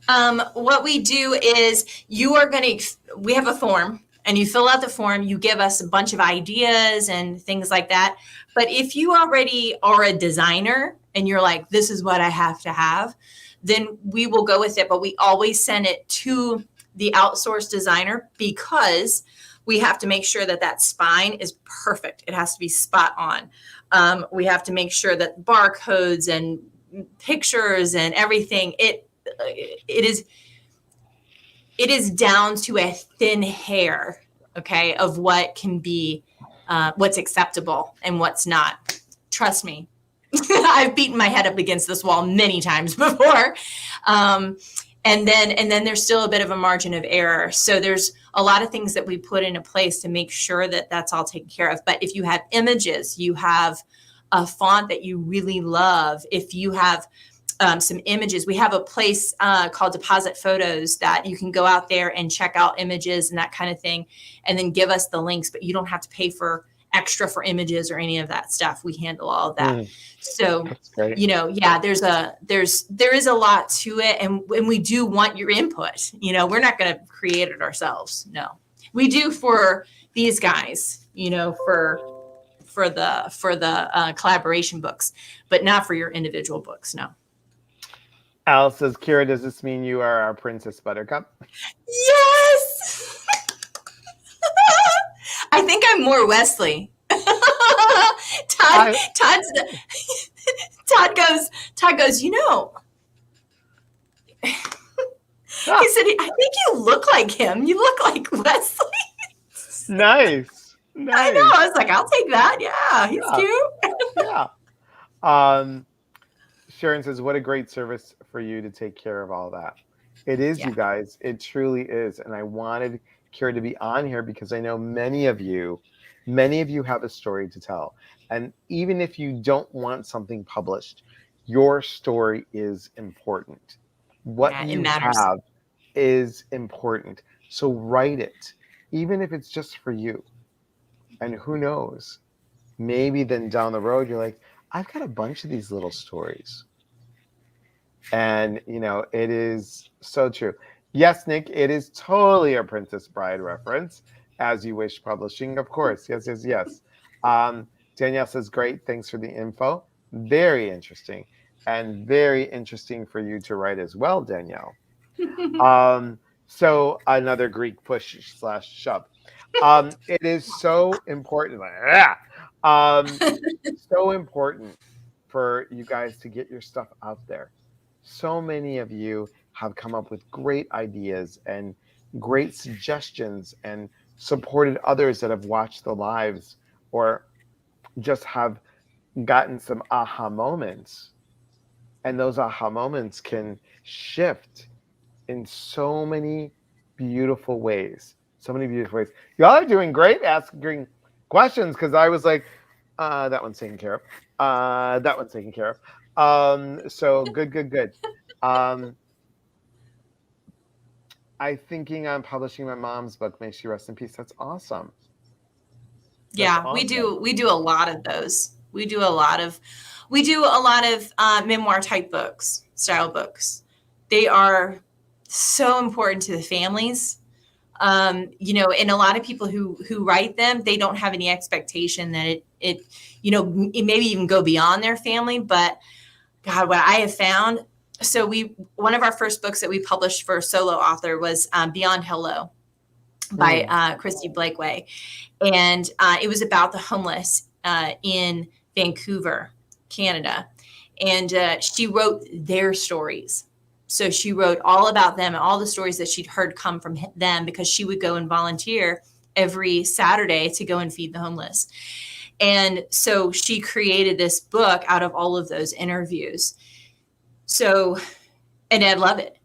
What we do is we have a form, and you fill out the form, you give us a bunch of ideas and things like that. But if you already are a designer and you're like, this is what I have to have, then we will go with it. But we always send it to the outsourced designer, because we have to make sure that spine is perfect. It has to be spot on. We have to make sure that barcodes and pictures and everything. It is down to a thin hair, okay, of what can be, what's acceptable and what's not. Trust me. I've beaten my head up against this wall many times before. And then there's still a bit of a margin of error. So there's a lot of things that we put into place to make sure that that's all taken care of. But if you have images, you have a font that you really love, if you have some images, we have a place called Deposit Photos that you can go out there and check out images and that kind of thing, and then give us the links, but you don't have to pay for extra for images or any of that stuff. We handle all of that. So, yeah, there is a lot to it. And we do want your input. We're not going to create it ourselves. No, we do for these guys, for the collaboration books, but not for your individual books. No. Al says, Kyra, does this mean you are our Princess Buttercup? Yes. I think I'm more Wesley. Todd goes, he said, I think you look like him. You look like Wesley. Nice. I know. I was like, I'll take that. Yeah, he's cute. Yeah. Sharon says, what a great service for you to take care of all that. It is, you guys. It truly is. And I wanted Kyra to be on here because I know many of you have a story to tell. And even if you don't want something published, your story is important. What you have is important. So write it, even if it's just for you. And who knows, maybe then down the road, you're like, I've got a bunch of these little stories. And, it is so true. Yes, Nick, it is totally a Princess Bride reference. As You Wish Publishing, of course. Yes. Danielle says, great. Thanks for the info. Very interesting. And very interesting for you to write as well, Danielle. So another Greek push/shove. It is so important. So important for you guys to get your stuff out there. So many of you have come up with great ideas and great suggestions and supported others that have watched the lives or just have gotten some aha moments. And those aha moments can shift in so many beautiful ways. Y'all are doing great asking questions because I was like, that one's taken care of. That one's taken care of. So good. I'm thinking on publishing my mom's book. May she rest in peace. That's awesome. We do a lot of those. We do a lot of memoir type books, style books. They are so important to the families. And a lot of people who write them, they don't have any expectation that it maybe even go beyond their family. But God, what I have found, one of our first books that we published for a solo author was Beyond Hello by Christy Blakeway. And it was about the homeless in Vancouver, Canada. And she wrote their stories. So she wrote all about them and all the stories that she'd heard come from them because she would go and volunteer every Saturday to go and feed the homeless. And so she created this book out of all of those interviews. So, and I love it.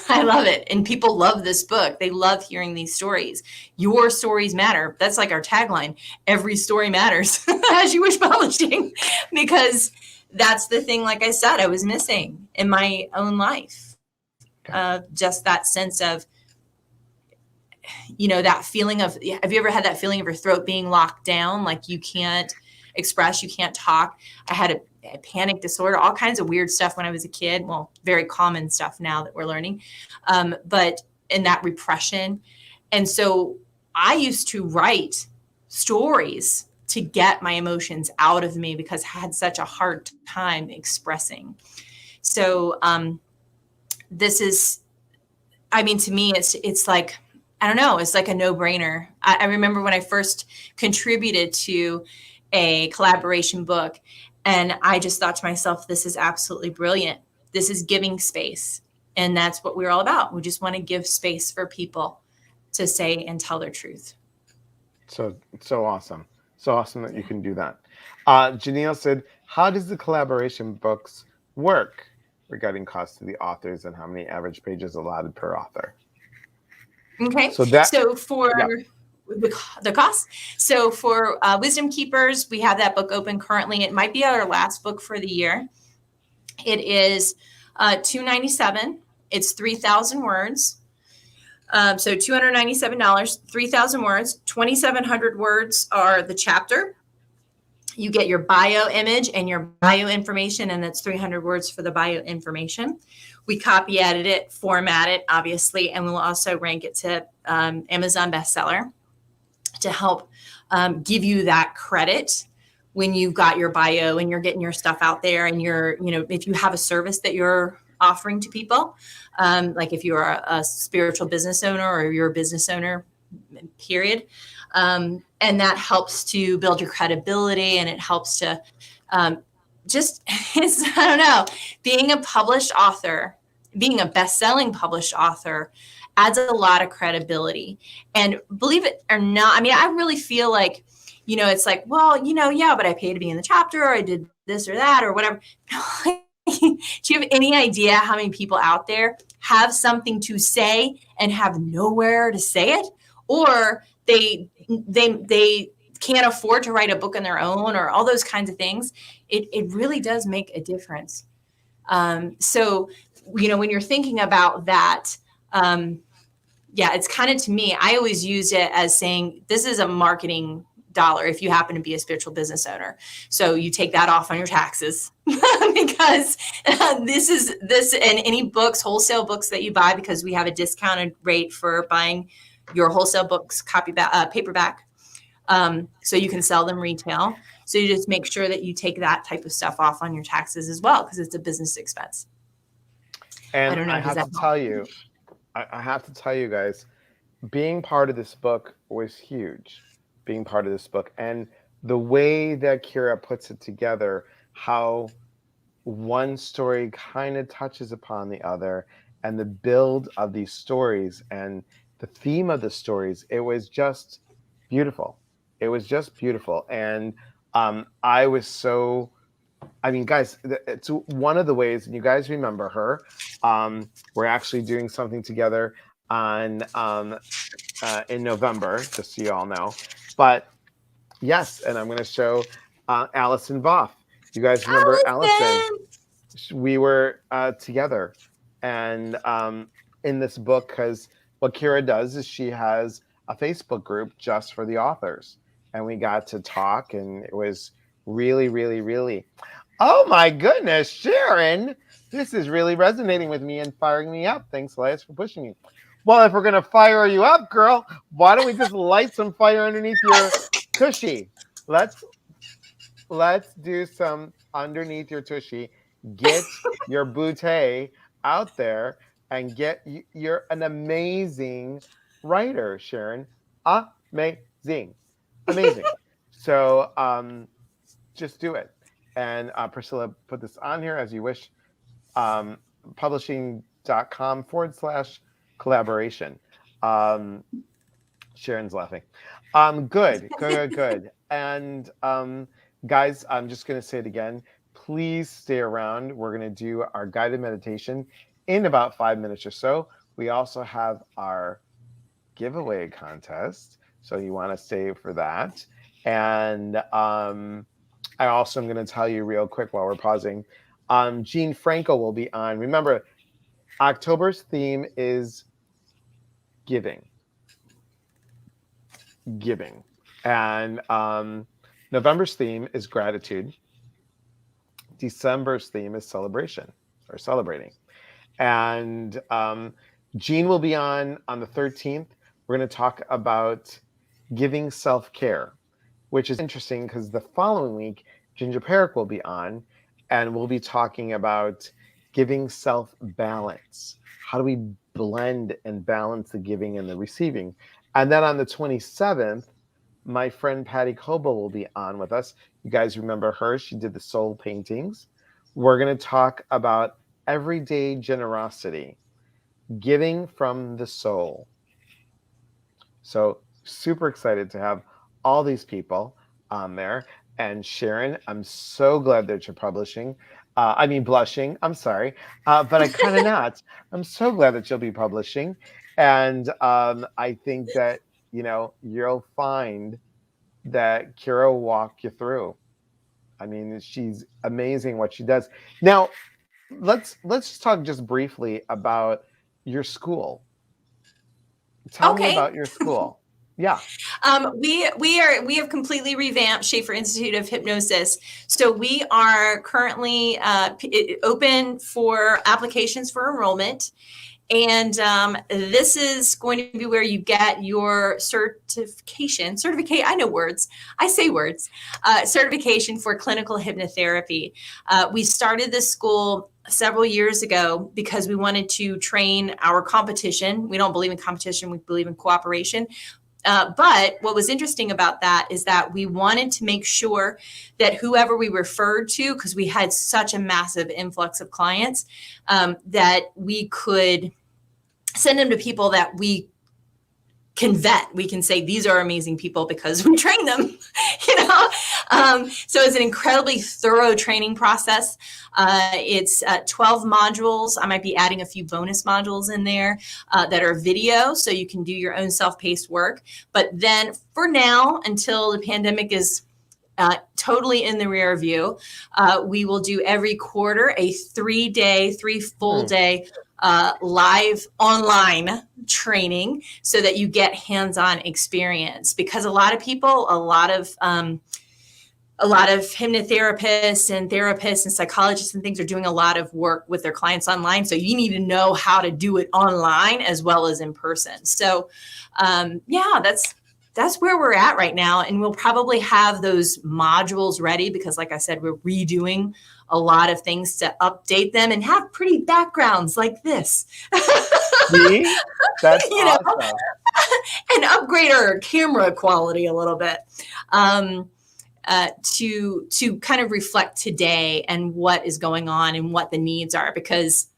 I love it. And people love this book. They love hearing these stories. Your stories matter. That's like our tagline. Every story matters. As You Wish Publishing. Because that's the thing, like I said, I was missing in my own life. Just that sense of, that feeling of, have you ever had that feeling of your throat being locked down? Like you can't express, you can't talk. I had a panic disorder, all kinds of weird stuff when I was a kid. Well, very common stuff now that we're learning. But in that repression. And so I used to write stories to get my emotions out of me because I had such a hard time expressing. So this is, to me, it's like, I don't know, it's like a no-brainer. I remember when I first contributed to a collaboration book And I just thought to myself, this is absolutely brilliant. This is giving space. And that's what we're all about. We just want to give space for people to say and tell their truth. So awesome. So awesome that you can do that. Janelle said, how does the collaboration books work regarding cost to the authors and how many average pages allotted per author? Okay. So that, So for yeah. the cost, so for Wisdom Keepers, we have that book open currently. It might be our last book for the year. It is $297. It's 3,000 words. So $297, 3,000 words. 2,700 words are the chapter. You get your bio image and your bio information, and that's 300 words for the bio information. We copy edit it, format it, obviously, and we'll also rank it to Amazon bestseller to help give you that credit when you've got your bio and you're getting your stuff out there, and you're, if you have a service that you're offering to people, like if you're a spiritual business owner or you're a business owner, period. And that helps to build your credibility, and it helps to just, I don't know, being a published author, being a best-selling published author adds a lot of credibility. And believe it or not, I mean, I really feel like, it's like, well, yeah, but I paid to be in the chapter, or I did this or that or whatever. Do you have any idea how many people out there have something to say and have nowhere to say it? Or they can't afford to write a book on their own, or all those kinds of things. It really does make a difference. So, when you're thinking about that, it's kind of, to me, I always use it as saying, this is a marketing dollar if you happen to be a spiritual business owner. So you take that off on your taxes because this and any books, wholesale books that you buy, because we have a discounted rate for buying your wholesale books, paperback. So you can sell them retail. So you just make sure that you take that type of stuff off on your taxes as well, because it's a business expense. And I have to tell you, guys, being part of this book was huge. Being part of this book, and the way that Kyra puts it together, how one story kind of touches upon the other, and the build of these stories and the theme of the stories, it was just beautiful. It was just beautiful. And I was so, I mean, guys, it's one of the ways, and you guys remember her. We're actually doing something together on in November, just so you all know. But yes, and I'm going to show Allison Voff. You guys remember Allison? We were together, and in this book, because what Kyra does is she has a Facebook group just for the authors, and we got to talk, and it was really, really, really. Oh my goodness, Sharon! This is really resonating with me and firing me up. Thanks, Elias, for pushing me. Well, if we're going to fire you up, girl, why don't we just light some fire underneath your tushy? Let's do some underneath your tushy. Get your bootay out there and you're an amazing writer, Sharon. Amazing. So just do it. And Priscilla put this on here as you wish. Publishing.com/collaboration. Sharon's laughing. Good. And guys, I'm just going to say it again. Please stay around. We're going to do our guided meditation in about 5 minutes or so. We also have our giveaway contest, so you want to stay for that. And I also am going to tell you real quick while we're pausing. Jean Franco will be on. Remember, October's theme is giving. And November's theme is gratitude. December's theme is celebration, or celebrating. And Jean will be on the 13th. We're going to talk about giving self-care, which is interesting because the following week, Ginger Perrick will be on, and we'll be talking about giving self-balance. How do we blend and balance the giving and the receiving? And then on the 27th, my friend Patty Cobo will be on with us. You guys remember her? She did the soul paintings. We're going to talk about everyday generosity, giving from the soul. So super excited to have all these people on there. And Sharon, I'm so glad that you're publishing. I mean, blushing. I'm sorry, but I kind of not. I'm so glad that you'll be publishing, and I think that you'll find that Kyra will walk you through. I mean, she's amazing what she does. Now, let's talk just briefly about your school. Tell me Okay. about your school. Yeah. We have completely revamped Schaefer Institute of Hypnosis. So we are currently open for applications for enrollment. And this is going to be where you get your certification. I know words. I say words. Certification for clinical hypnotherapy. We started this school several years ago because we wanted to train our competition. We don't believe in competition. We believe in cooperation. But what was interesting about that is that we wanted to make sure that whoever we referred to, because we had such a massive influx of clients, that we could send them to people that we can vet. We can say, these are amazing people because we train them, So it's an incredibly thorough training process. It's 12 modules. I might be adding a few bonus modules in there that are video, so you can do your own self-paced work. But then for now, until the pandemic is totally in the rear view, we will do every quarter a 3 full day live online training so that you get hands-on experience, because a lot of people, a lot of hypnotherapists and therapists and psychologists and things are doing a lot of work with their clients online. So you need to know how to do it online as well as in person. So that's where we're at right now. And we'll probably have those modules ready because, like I said, we're redoing a lot of things to update them and have pretty backgrounds like this. See? That's awesome. And upgrade our camera quality a little bit to kind of reflect today and what is going on and what the needs are. Because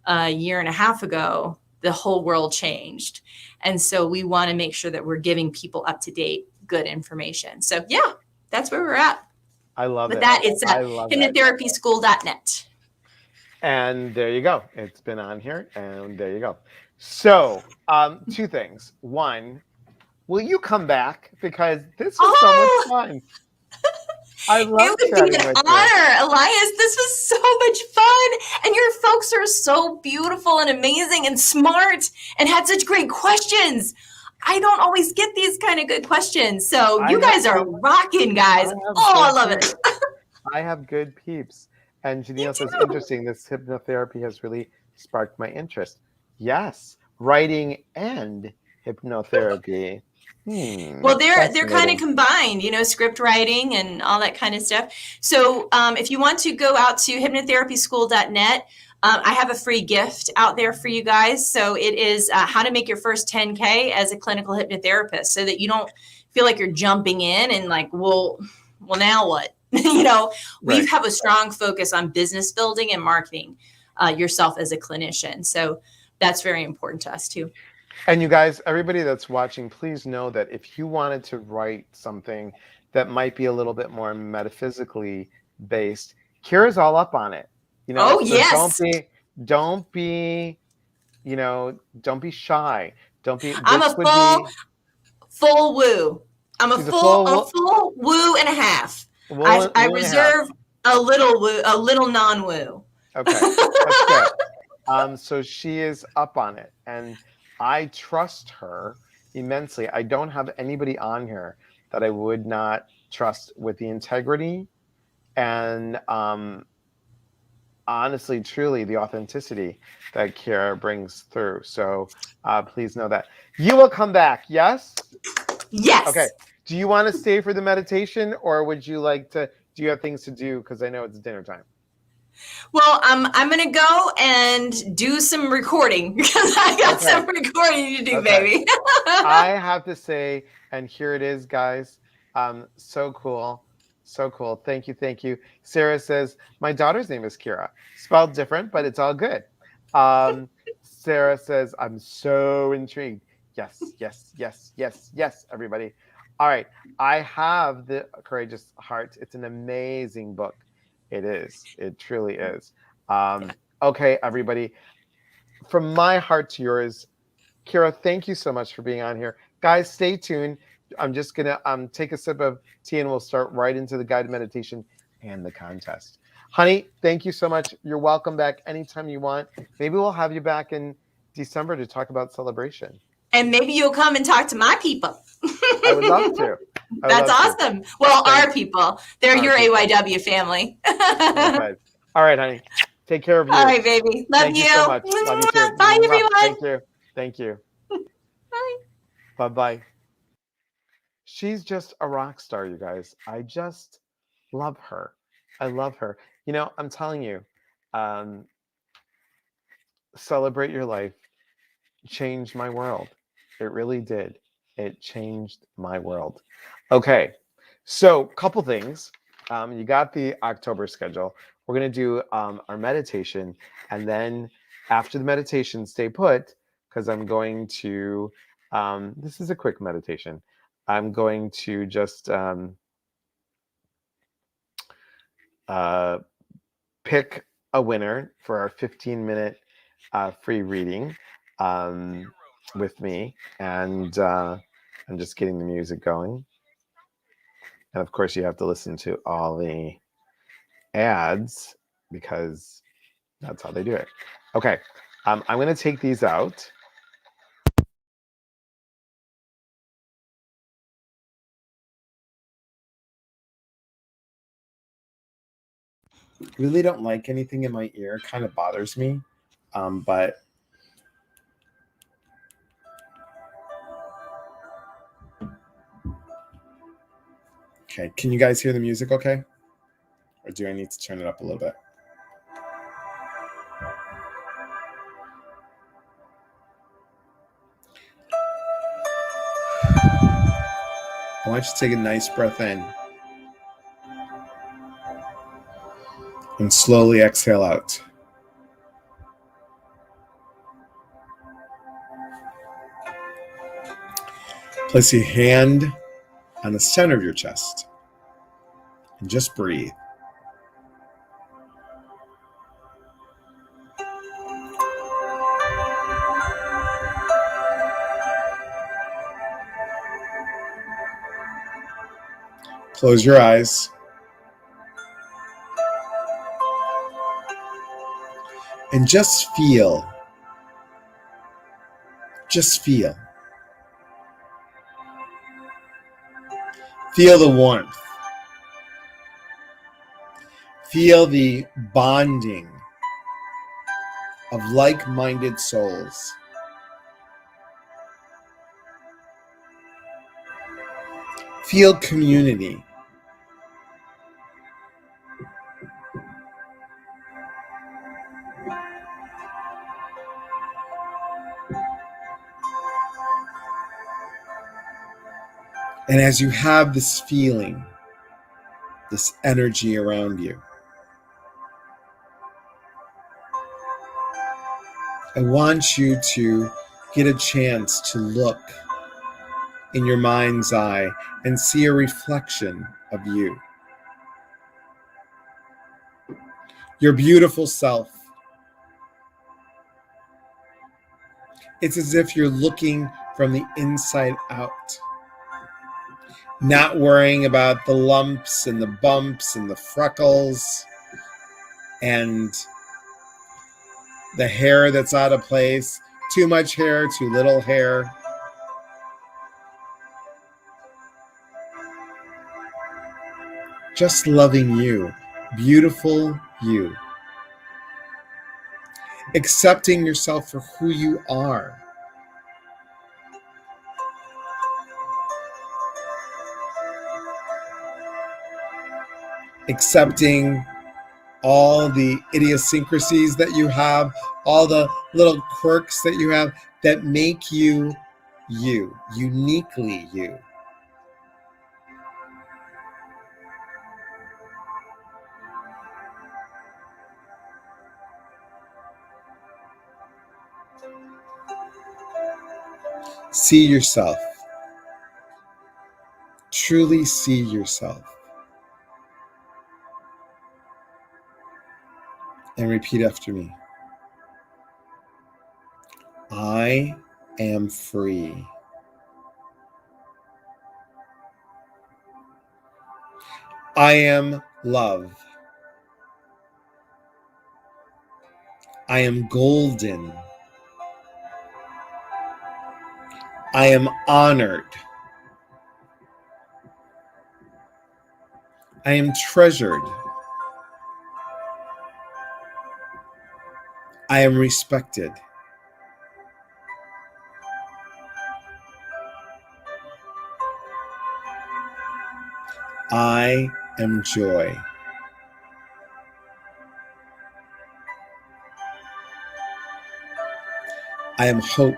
a year and a half ago, the whole world changed. And so we want to make sure that we're giving people up-to-date, good information. So yeah, that's where we're at. I love it. With that, it's at hypnotherapyschool.net. And there you go. It's been on here, and there you go. So, two things. One, will you come back? Because this was so much fun. I love it would be an honor, Elias. This was so much fun. And your folks are so beautiful and amazing and smart and had such great questions. I don't always get these kind of good questions. So you guys are rocking, guys. I love it. I have good peeps. And Janelle says, interesting, this hypnotherapy has really sparked my interest. Yes, writing and hypnotherapy. Well, they're kind of combined, script writing and all that kind of stuff. So if you want to go out to hypnotherapyschool.net, I have a free gift out there for you guys. So it is how to make your first 10K as a clinical hypnotherapist, so that you don't feel like you're jumping in and like, well, now what? We have a strong focus on business building and marketing yourself as a clinician. So that's very important to us too. And you guys, everybody that's watching, please know that if you wanted to write something that might be a little bit more metaphysically based, Kyra's all up on it. Oh, so yes. Don't be shy. Don't be. I'm a full woo. I'm a full woo and a half. I reserve a little woo, a little non-woo. Okay, that's good. So she is up on it, and I trust her immensely. I don't have anybody on here that I would not trust with the integrity and honestly, truly, the authenticity that Kyra brings through. So please know that. You will come back, yes? Yes. Okay. Do you want to stay for the meditation, or would you like to, do you have things to do? Because I know it's dinner time. Well, I'm going to go and do some recording because I got some recording to do, baby. I have to say, and here it is, guys. So cool. So cool. Thank you. Thank you. Sarah says, my daughter's name is Kyra. Spelled different, but it's all good. Sarah says, I'm so intrigued. Yes, yes, yes, yes, yes, everybody. All right. I have the Courageous Heart. It's an amazing book. It is. It truly is. Okay, everybody. From my heart to yours, Kyra, thank you so much for being on here. Guys, stay tuned. I'm just going to take a sip of tea and we'll start right into the guided meditation and the contest. Honey, thank you so much. You're welcome back anytime you want. Maybe we'll have you back in December to talk about celebration. And maybe you'll come and talk to my people. I would love to. That's awesome. Well, Thanks. our people. They're your AYW family. Okay. All right, honey. Take care of you. All right, baby. Love Thank you so much. Love you too. Bye, everyone. Thank you. Thank you. Bye. Bye-bye. She's just a rock star, you guys. I just love her. I love her. You know, I'm telling you, celebrate your life changed my world. It really did. It changed my world. Okay, so couple things. You got the October schedule. We're going to do our meditation, and then after the meditation, stay put, because I'm going to, this is a quick meditation. I'm going to just pick a winner for our 15-minute free reading with me, and I'm just getting the music going. And of course, you have to listen to all the ads because that's how they do it. Okay, I'm going to take these out. Really don't like anything in my ear. It kind of bothers me, but okay. Can you guys hear the music okay? Or do I need to turn it up a little bit? I want you to take a nice breath in and slowly exhale out. Place your hand on the center of your chest and just breathe. Close your eyes. And just feel. Just feel. Feel the warmth. Feel the bonding of like-minded souls. Feel community. And as you have this feeling, this energy around you, I want you to get a chance to look in your mind's eye and see a reflection of you. Your beautiful self. It's as if you're looking from the inside out, not worrying about the lumps and the bumps and the freckles and the hair that's out of place, too much hair, too little hair. Just loving you, beautiful you. Accepting yourself for who you are. Accepting all the idiosyncrasies that you have, all the little quirks that you have that make you you, uniquely you. See yourself. Truly see yourself. And repeat after me. I am free. I am love. I am golden. I am honored. I am treasured. I am respected. I am joy. I am hope.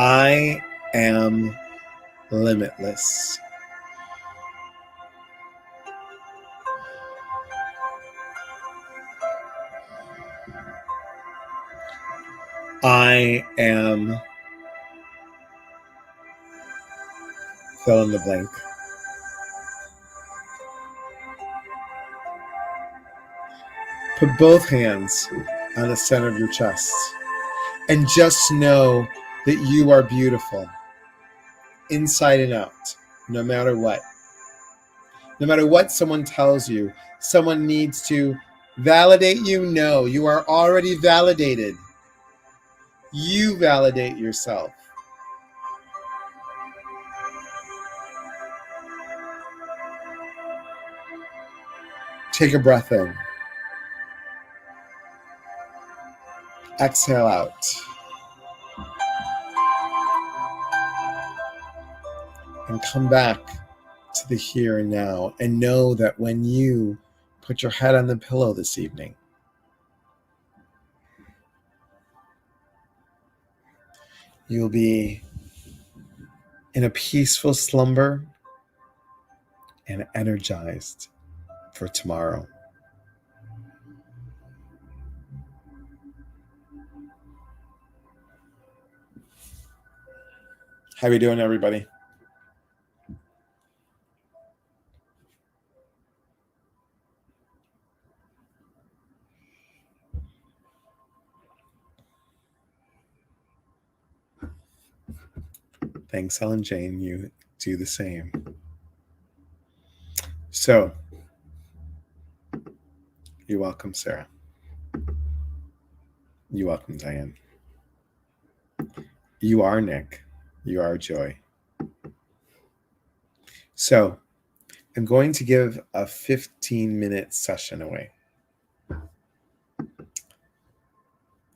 I am limitless. I am fill in the blank. Put both hands on the center of your chest and just know that you are beautiful inside and out, no matter what. No matter what someone tells you, someone needs to validate you. No, you are already validated. You validate yourself. Take a breath in. Exhale out. And come back to the here and now. And know that when you put your head on the pillow this evening, you'll be in a peaceful slumber and energized for tomorrow. How we doing, everybody? Thanks, Ellen Jane. You do the same. So, you're welcome, Sarah. You're welcome, Diane. You are Nick. You are Joy. So, I'm going to give a 15-minute session away.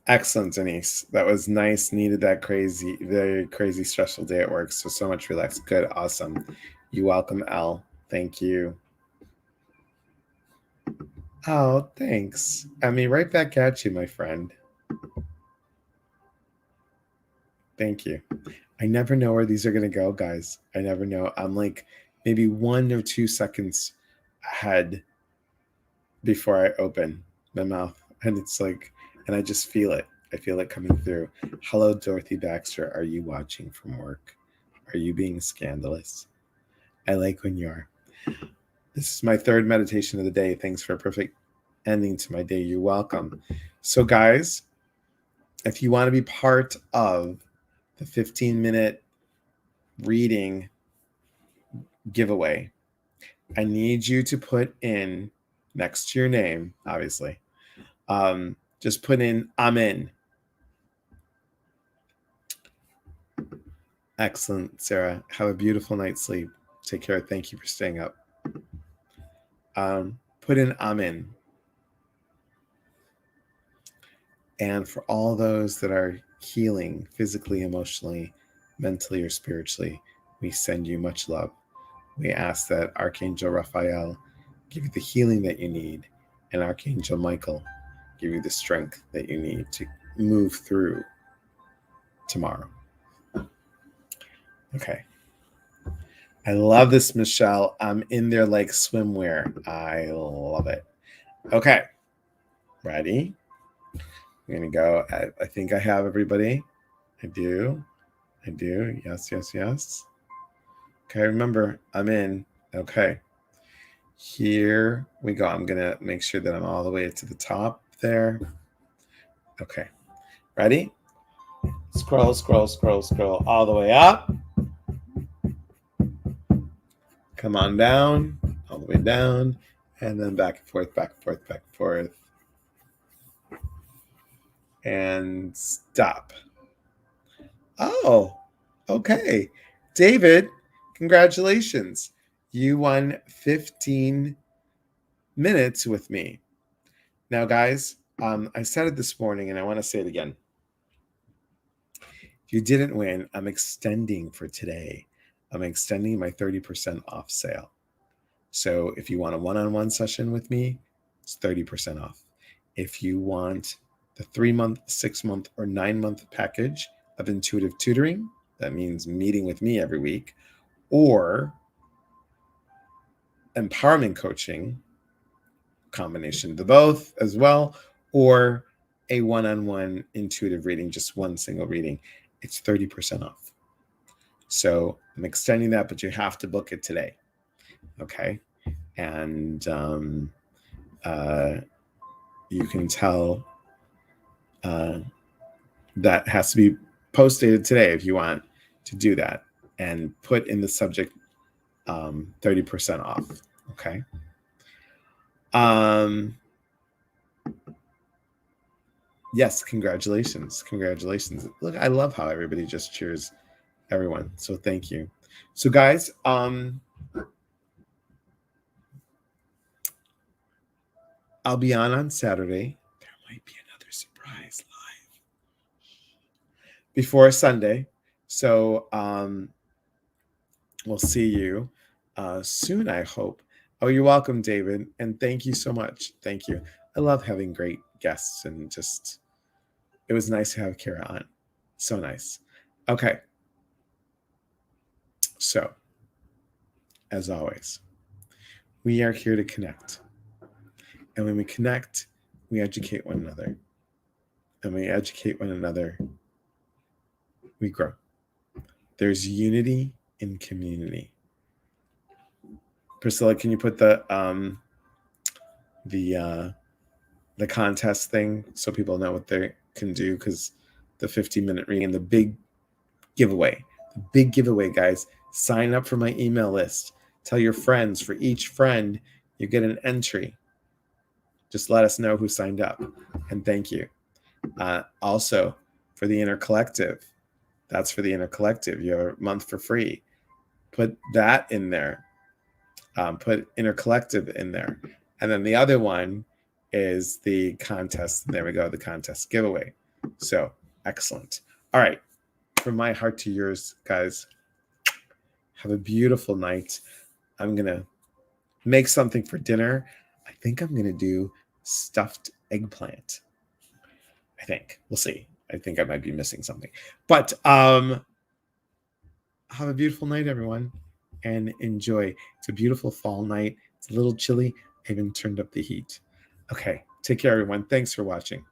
Excellent, Denise. That was nice. Needed that crazy, very crazy, stressful day at work. So much relaxed. Good. Awesome. You're welcome, Elle. Thank you. Oh, thanks. I mean, right back at you, my friend. Thank you. I never know where these are going to go, guys. I never know. I'm like maybe 1 or 2 seconds ahead before I open my mouth. And it's like, and I just feel it. I feel it coming through. Hello, Dorothy Baxter. Are you watching from work? Are you being scandalous? I like when you are. This is my 3rd meditation of the day. Thanks for a perfect ending to my day. You're welcome. So, guys, if you want to be part of the 15-minute reading giveaway, I need you to put in, next to your name, obviously, just put in, I'm in. Excellent, Sarah. Have a beautiful night's sleep. Take care. Thank you for staying up. Put in, I'm in. And for all those that are healing physically, emotionally, mentally, or spiritually, we send you much love. We ask that Archangel Raphael give you the healing that you need, and Archangel Michael give you the strength that you need to move through tomorrow. Okay. I love this, Michelle. I'm in there like swimwear. I love it. Okay. Ready? I'm going to go. I think I have everybody. I do. Yes, yes, yes. Okay, remember, I'm in. Okay. Here we go. I'm going to make sure that I'm all the way to the top there. Okay. Ready? Scroll, scroll, scroll, scroll all the way up. Come on down, all the way down, and then back and forth, back and forth, back and forth. And stop. Oh, okay. David, congratulations. You won 15 minutes with me. Now, guys, I said it this morning and I want to say it again. If you didn't win, I'm extending for today. I'm extending my 30% off sale. So if you want a one-on-one session with me, it's 30% off. If you want the 3-month, 6-month, or 9-month package of intuitive tutoring, that means meeting with me every week, or empowerment coaching, combination of the both as well, or a one-on-one intuitive reading, just one single reading, it's 30% off. So I'm extending that, but you have to book it today. Okay. And you can tell that has to be posted today if you want to do that, and put in the subject 30% off. Okay. Yes, congratulations. Look, I love how everybody just cheers everyone. So thank you. So guys, I'll be on Saturday. There might be another surprise live before Sunday. So we'll see you soon, I hope. Oh, you're welcome, David. And thank you so much. Thank you. I love having great guests, and just, it was nice to have Kyra on. So nice. Okay. So, as always, we are here to connect. And when we connect, we educate one another. And when we educate one another, we grow. There's unity in community. Priscilla, can you put the contest thing so people know what they can do? Because the 15-minute reading and the big giveaway, guys, sign up for my email list. Tell your friends. For each friend, you get an entry. Just let us know who signed up, and thank you. Also, for the Inner Collective, that's for the Inner Collective. You have a month for free. Put that in there. Put Inner Collective in there. And then the other one is the contest. There we go, the contest giveaway. So, excellent. All right. From my heart to yours, guys, have a beautiful night. I'm going to make something for dinner. I think I'm going to do stuffed eggplant. I think. We'll see. I think I might be missing something. But have a beautiful night, everyone, and enjoy. It's a beautiful fall night. It's a little chilly. I even turned up the heat. Okay. Take care, everyone. Thanks for watching.